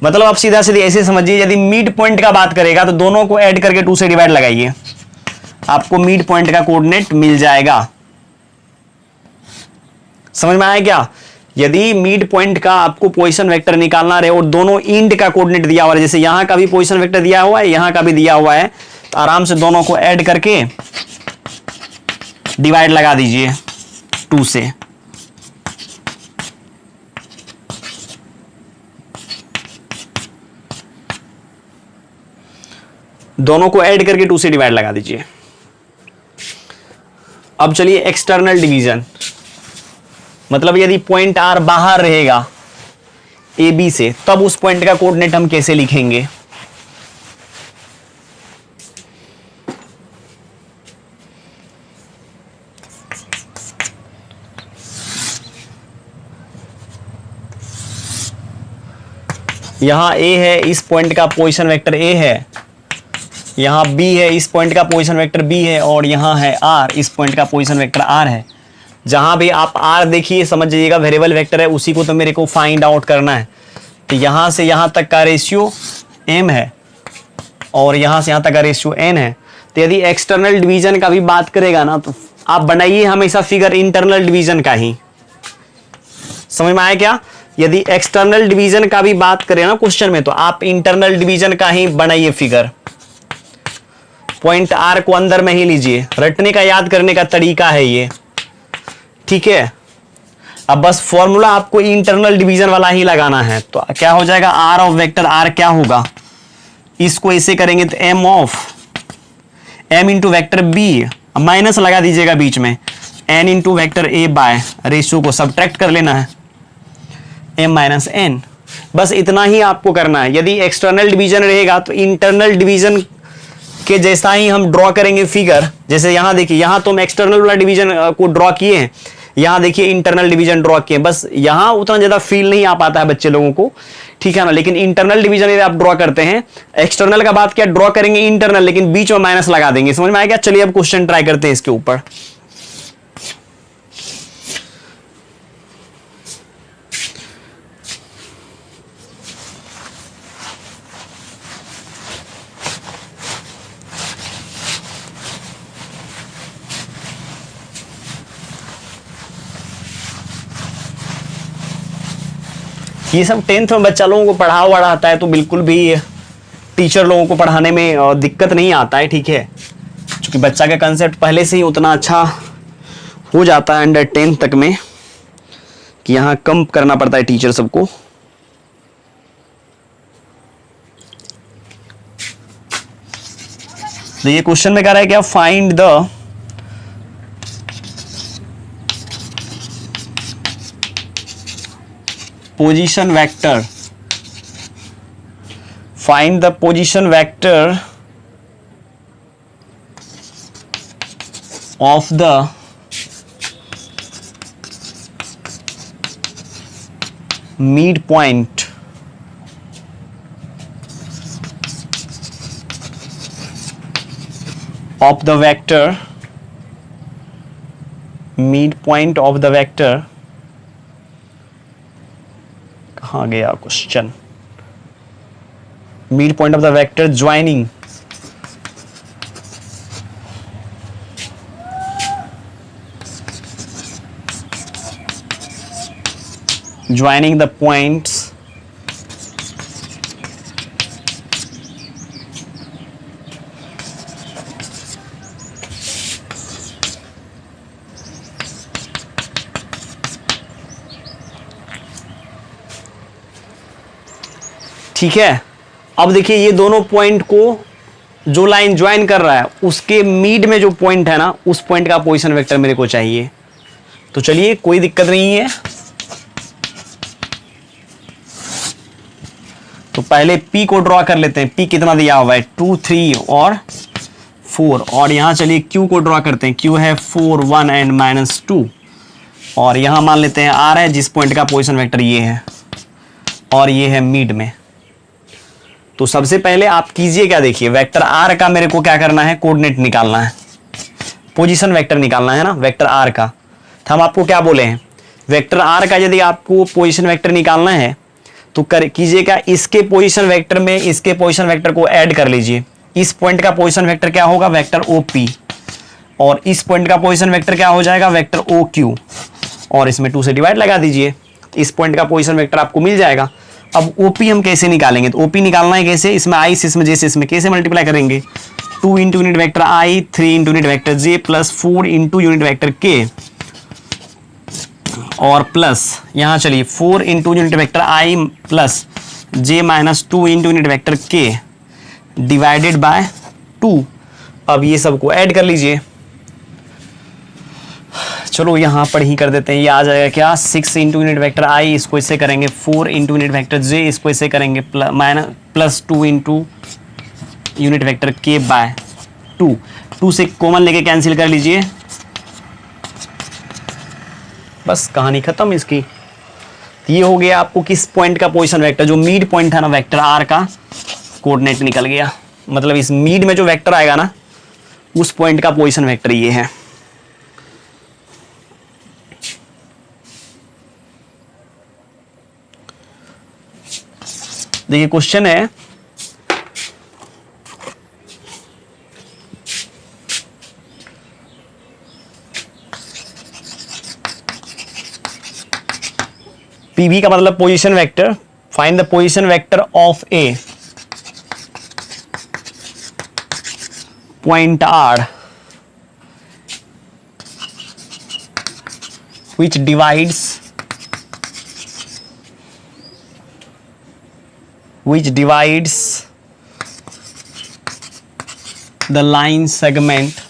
मतलब आप सीधा सीधे ऐसे समझिए, यदि मिड पॉइंट का बात करेगा तो दोनों को ऐड करके 2 से डिवाइड लगाइए, आपको मिड पॉइंट का कोऑर्डिनेट मिल जाएगा। समझ में आया क्या। यदि मिड पॉइंट का आपको पोजीशन वेक्टर निकालना रहे और दोनों इंड का कोऑर्डिनेट दिया हुआ है, जैसे यहां का भी पोजीशन वेक्टर दिया हुआ है, यहां का भी दिया हुआ है, तो आराम से दोनों को ऐड करके डिवाइड लगा दीजिए 2 से। दोनों को ऐड करके 2 से डिवाइड लगा दीजिए। अब चलिए एक्सटर्नल डिवीजन, मतलब यदि पॉइंट आर बाहर रहेगा, ए बी से, तब उस पॉइंट का कोऑर्डिनेट हम कैसे लिखेंगे? यहां ए है, इस पॉइंट का पोजीशन वेक्टर ए है, यहां बी है, इस पॉइंट का पोजीशन वेक्टर बी है, और यहां है आर, इस पॉइंट का पोजीशन वेक्टर आर है। जहां भी आप आर देखिए समझ जाइएगा वेरिएबल वेक्टर है, उसी को तो मेरे को फाइंड आउट करना है। तो यहां से यहां तक का रेशियो m है और यहां से यहां तक का रेशियो n है। तो यदि एक्सटर्नल डिवीजन का भी बात करेगा ना, तो आप बनाइए हमेशा फिगर इंटरनल डिवीजन का ही। समझ में आया क्या? यदि एक्सटर्नल डिवीजन का भी बात करें ना क्वेश्चन में, तो आप इंटरनल डिवीजन का ही बनाइए फिगर। पॉइंट आर को अंदर में ही लीजिए, रटने का याद करने का तरीका है ये, ठीक है। अब बस फॉर्मूला आपको इंटरनल डिवीजन वाला ही लगाना है। तो क्या हो जाएगा, आर ऑफ वेक्टर आर क्या होगा, इसको ऐसे करेंगे तो m of m into vector b, minus लगा दीजिएगा बीच में, n into vector a by, ratio को सब्ट्रैक्ट कर लेना है, एम माइनस एन। बस इतना ही आपको करना है। यदि एक्सटर्नल डिवीजन रहेगा तो इंटरनल डिवीजन के जैसा ही हम ड्रॉ करेंगे फिगर। जैसे यहां देखिए, यहां तो हम एक्सटर्नल वाला डिवीजन को ड्रॉ किए हैं, यहां देखिए इंटरनल डिवीजन ड्रॉ किए। बस यहां उतना ज्यादा फील नहीं आ पाता है बच्चे लोगों को, ठीक है ना। लेकिन इंटरनल डिवीजन यदि आप ड्रॉ करते हैं, एक्सटर्नल का बात क्या, ड्रॉ करेंगे इंटरनल, लेकिन बीच में माइनस लगा देंगे। समझ में आएगा? चलिए अब क्वेश्चन ट्राई करते हैं इसके ऊपर। ये सब 10th में बच्चा लोगों को पढ़ाता है, तो बिल्कुल भी टीचर लोगों को पढ़ाने में दिक्कत नहीं आता है, ठीक है। क्योंकि बच्चा का कंसेप्ट पहले से ही उतना अच्छा हो जाता है अंडर 10th तक में कि यहाँ कम करना पड़ता है टीचर सबको। तो ये क्वेश्चन में कह रहा है क्या, find the position vector, find the position vector of the midpoint of the vector, midpoint of the vector, कहाँ गया question, mid point of the vector joining the points ठीक है। अब देखिए ये दोनों पॉइंट को जो लाइन ज्वाइन कर रहा है उसके मिड में जो पॉइंट है ना, उस पॉइंट का पोजीशन वेक्टर मेरे को चाहिए। तो चलिए कोई दिक्कत नहीं है, तो पहले P को ड्रॉ कर लेते हैं। P कितना दिया हुआ है, 2 3 और 4, और यहां चलिए Q को ड्रॉ करते हैं। Q है 4 1 एंड -2, और यहां मान लेते हैं R है, जिस पॉइंट का पोजीशन वेक्टर ये है, और ये है मिड में। तो सबसे पहले आप कीजिए क्या, देखिए वेक्टर आर का मेरे को क्या करना है, कोऑर्डिनेट निकालना है, पोजीशन वेक्टर निकालना है ना वेक्टर आर का। तो हम आपको क्या बोले हैं, वेक्टर आर का यदि आपको पोजीशन वेक्टर निकालना है तो कीजिएगा इसके पोजीशन वेक्टर में इसके पोजीशन वेक्टर को ऐड कर लीजिए। इस पॉइंट का पोजीशन वेक्टर क्या होगा, वेक्टर OP, और इस पॉइंट का पोजीशन वेक्टर क्या हो जाएगा, वेक्टर OQ, और इसमें 2 से डिवाइड लगा दीजिए। इस पॉइंट का पोजीशन वेक्टर आपको मिल जाएगा। अब OP हम कैसे निकालेंगे, तो OP निकालना है कैसे, इसमें I से इसमें J से इसमें कैसे मल्टीप्लाई करेंगे, 2 into unit vector I, 3 into unit vector J plus 4 into unit vector K, और प्लस यहाँ चलिए 4 into unit vector I plus J minus 2 into unit vector K divided by 2। अब ये सबको ऐड कर लीजिए। चलो यहाँ पर ही कर देते हैं, ये आ जाएगा क्या 6 इंटू यूनिट वैक्टर आई, इसको इससे करेंगे 4 इंटू यूनिट वैक्टर जे, इसको इससे करेंगे प्लस 2 इंटू यूनिट वैक्टर के बाय 2 से कॉमन लेके कैंसिल कर लीजिए, बस कहानी खत्म इसकी। ये हो गया आपको किस पॉइंट का पोजीशन वेक्टर, जो मिड पॉइंट था ना वेक्टर आर का, कोऑर्डिनेट निकल गया। मतलब इस मिड में जो वेक्टर आएगा ना उस पॉइंट का पोजीशन वेक्टर ये है। देखिए क्वेश्चन है पीवी का मतलब position vector, find the position vector of a point R which divides the line segment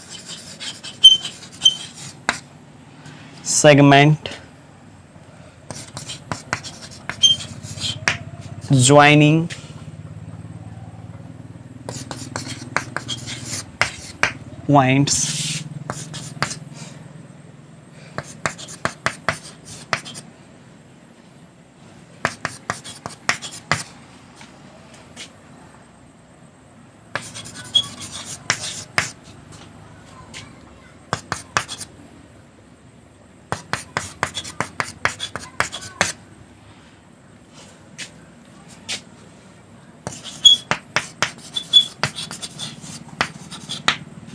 joining points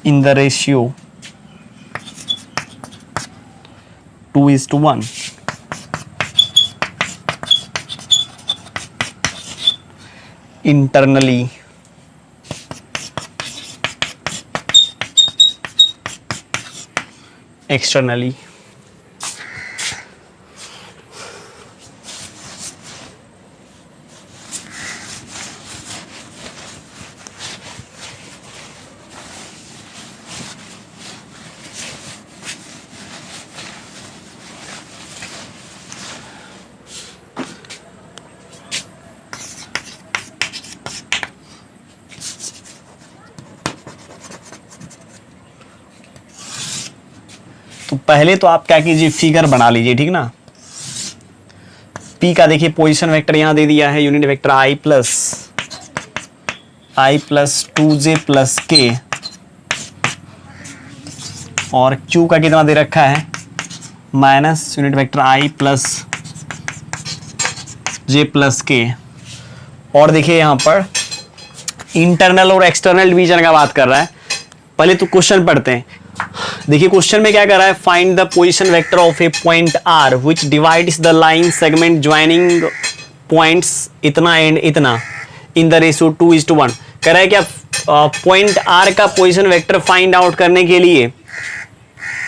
in the ratio 2:1. Internally externally तो पहले तो आप क्या कीजिए, फिगर बना लीजिए, ठीक ना। पी का देखिए पोजीशन वेक्टर यहां दे दिया है, यूनिट वेक्टर आई प्लस 2j प्लस के, और क्यू का कितना दे रखा है माइनस यूनिट वेक्टर आई प्लस जे प्लस के। और देखिए यहां पर इंटरनल और एक्सटर्नल डिवीजन का बात कर रहा है। पहले तो क्वेश्चन पढ़ते हैं। देखिए क्वेश्चन में क्या कर रहा है, find the position vector of a point R which divides the line segment joining points इतना एंड इतना इन द रेशियो 2:1। कह रहा है क्या पॉइंट आर का पोजीशन वेक्टर फाइंड आउट करने के लिए,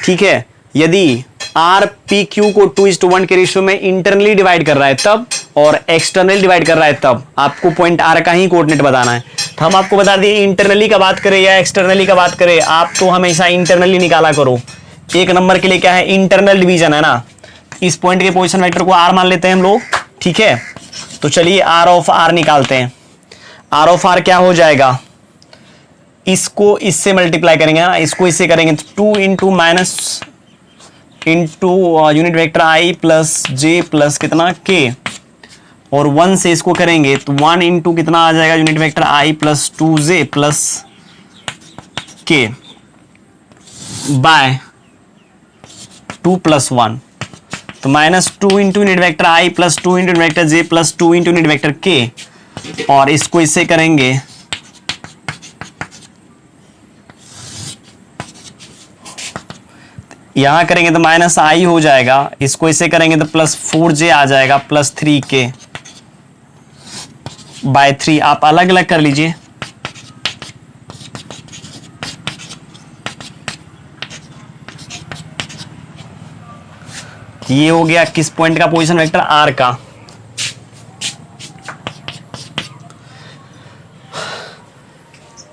ठीक है, यदि आर पी क्यू को 2:1 के रेशियो में इंटरनली डिवाइड कर रहा है तब, और एक्सटर्नली डिवाइड कर रहा है तब आपको पॉइंट आर का ही कोऑर्डिनेट बताना है। तो हम आपको बता दिए इंटरनली का बात करें या एक्सटर्नली का बात करें, आप तो हमेशा इंटरनली निकाला करो। एक नंबर के लिए क्या है, इंटरनल डिवीजन है ना। इस पॉइंट के पोजीशन वेक्टर को आर मान लेते हैं हम लोग, ठीक है। तो चलिए आर ऑफ आर निकालते हैं। आर ऑफ आर क्या हो जाएगा, इसको इससे मल्टीप्लाई करेंगे ना, इसको इससे करेंगे तो 2 into minus into unit vector आई प्लस जे प्लस कितना के, और 1 से इसको करेंगे तो 1 इंटू कितना आ जाएगा यूनिट वेक्टर आई प्लस 2j प्लस के बाय 2 + 1, तो -2 इंटू यूनिट वेक्टर आई प्लस 2 इंटू यूनिट वेक्टर जे प्लस 2 इंटू यूनिट वेक्टर के, और इसको इससे करेंगे यहां करेंगे तो -i हो जाएगा, इसको इससे करेंगे तो +4j आ जाएगा प्लस 3k बाय 3। आप अलग अलग कर लीजिए। ये हो गया किस पॉइंट का पोजीशन वेक्टर, आर का।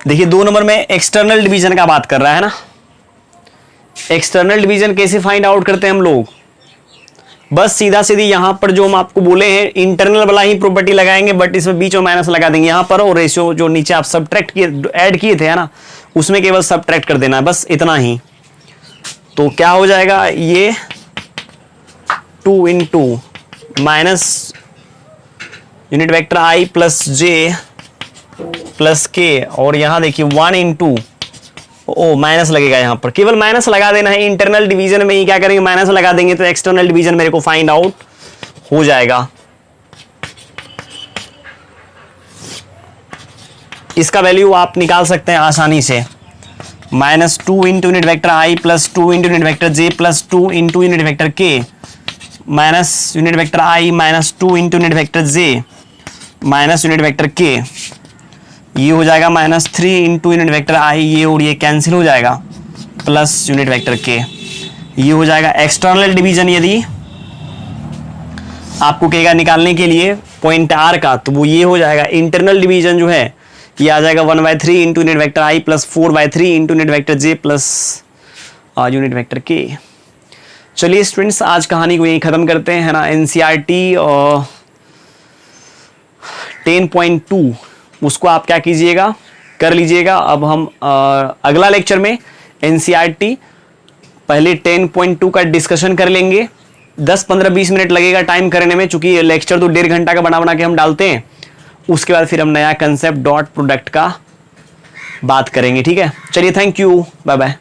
देखिए 2 नंबर में एक्सटर्नल डिवीजन का बात कर रहा है ना, एक्सटर्नल डिवीजन कैसे फाइंड आउट करते हैं हम लोग? बस सीधा सीधी यहां पर जो हम आपको बोले हैं इंटरनल वाला ही प्रॉपर्टी लगाएंगे, बट इसमें बीच में माइनस लगा देंगे यहां पर, और रेशियो जो नीचे आप सबट्रैक्ट किए ऐड किए थे है ना, उसमें केवल सबट्रैक्ट कर देना है, बस इतना ही। तो क्या हो जाएगा ये 2 इंटू माइनस यूनिट वेक्टर आई प्लस जे प्लस के, और यहां देखिए 1 इंटू ओ माइनस लगेगा, यहां पर केवल माइनस लगा देना है। इंटरनल डिवीजन में ही क्या करेंगे, माइनस लगा देंगे तो एक्सटर्नल डिवीजन मेरे को फाइंड आउट हो जाएगा। इसका वैल्यू आप निकाल सकते हैं आसानी से, -2 इंटू यूनिट वेक्टर आई प्लस 2 इंटू यूनिट वेक्टर जे प्लस 2 इंटू यूनिट वेक्टर के माइनस यूनिट वेक्टर आई -2 into unit vector J minus unit vector के, ये हो जाएगा -3 इंटू यूनिट वेक्टर आई, ये और ये कैंसिल हो जाएगा, प्लस यूनिट वेक्टर के, ये हो जाएगा एक्सटर्नल डिवीजन। यदि आपको कहेगा निकालने के लिए पॉइंट आर का, तो वो ये हो जाएगा इंटरनल डिवीजन जो है ये आ जाएगा 1/3 इंटू यूनिट वेक्टर आई प्लस 4/3 इंटू यूनिट वेक्टर जे प्लस यूनिट वेक्टर के। चलिए स्टूडेंट्स, आज कहानी को यहीं खत्म करते हैं, है ना। एनसीईआरटी 10.2 उसको आप क्या कीजिएगा, कर लीजिएगा। अब हम अगला लेक्चर में एनसीईआरटी पहले 10.2 का डिस्कशन कर लेंगे। 10-15-20 मिनट लगेगा टाइम करने में, चूंकि ये लेक्चर तो 1.5 घंटा का बना बना के हम डालते हैं। उसके बाद फिर हम नया कंसेप्ट डॉट प्रोडक्ट का बात करेंगे, ठीक है। चलिए, थैंक यू, बाय बाय।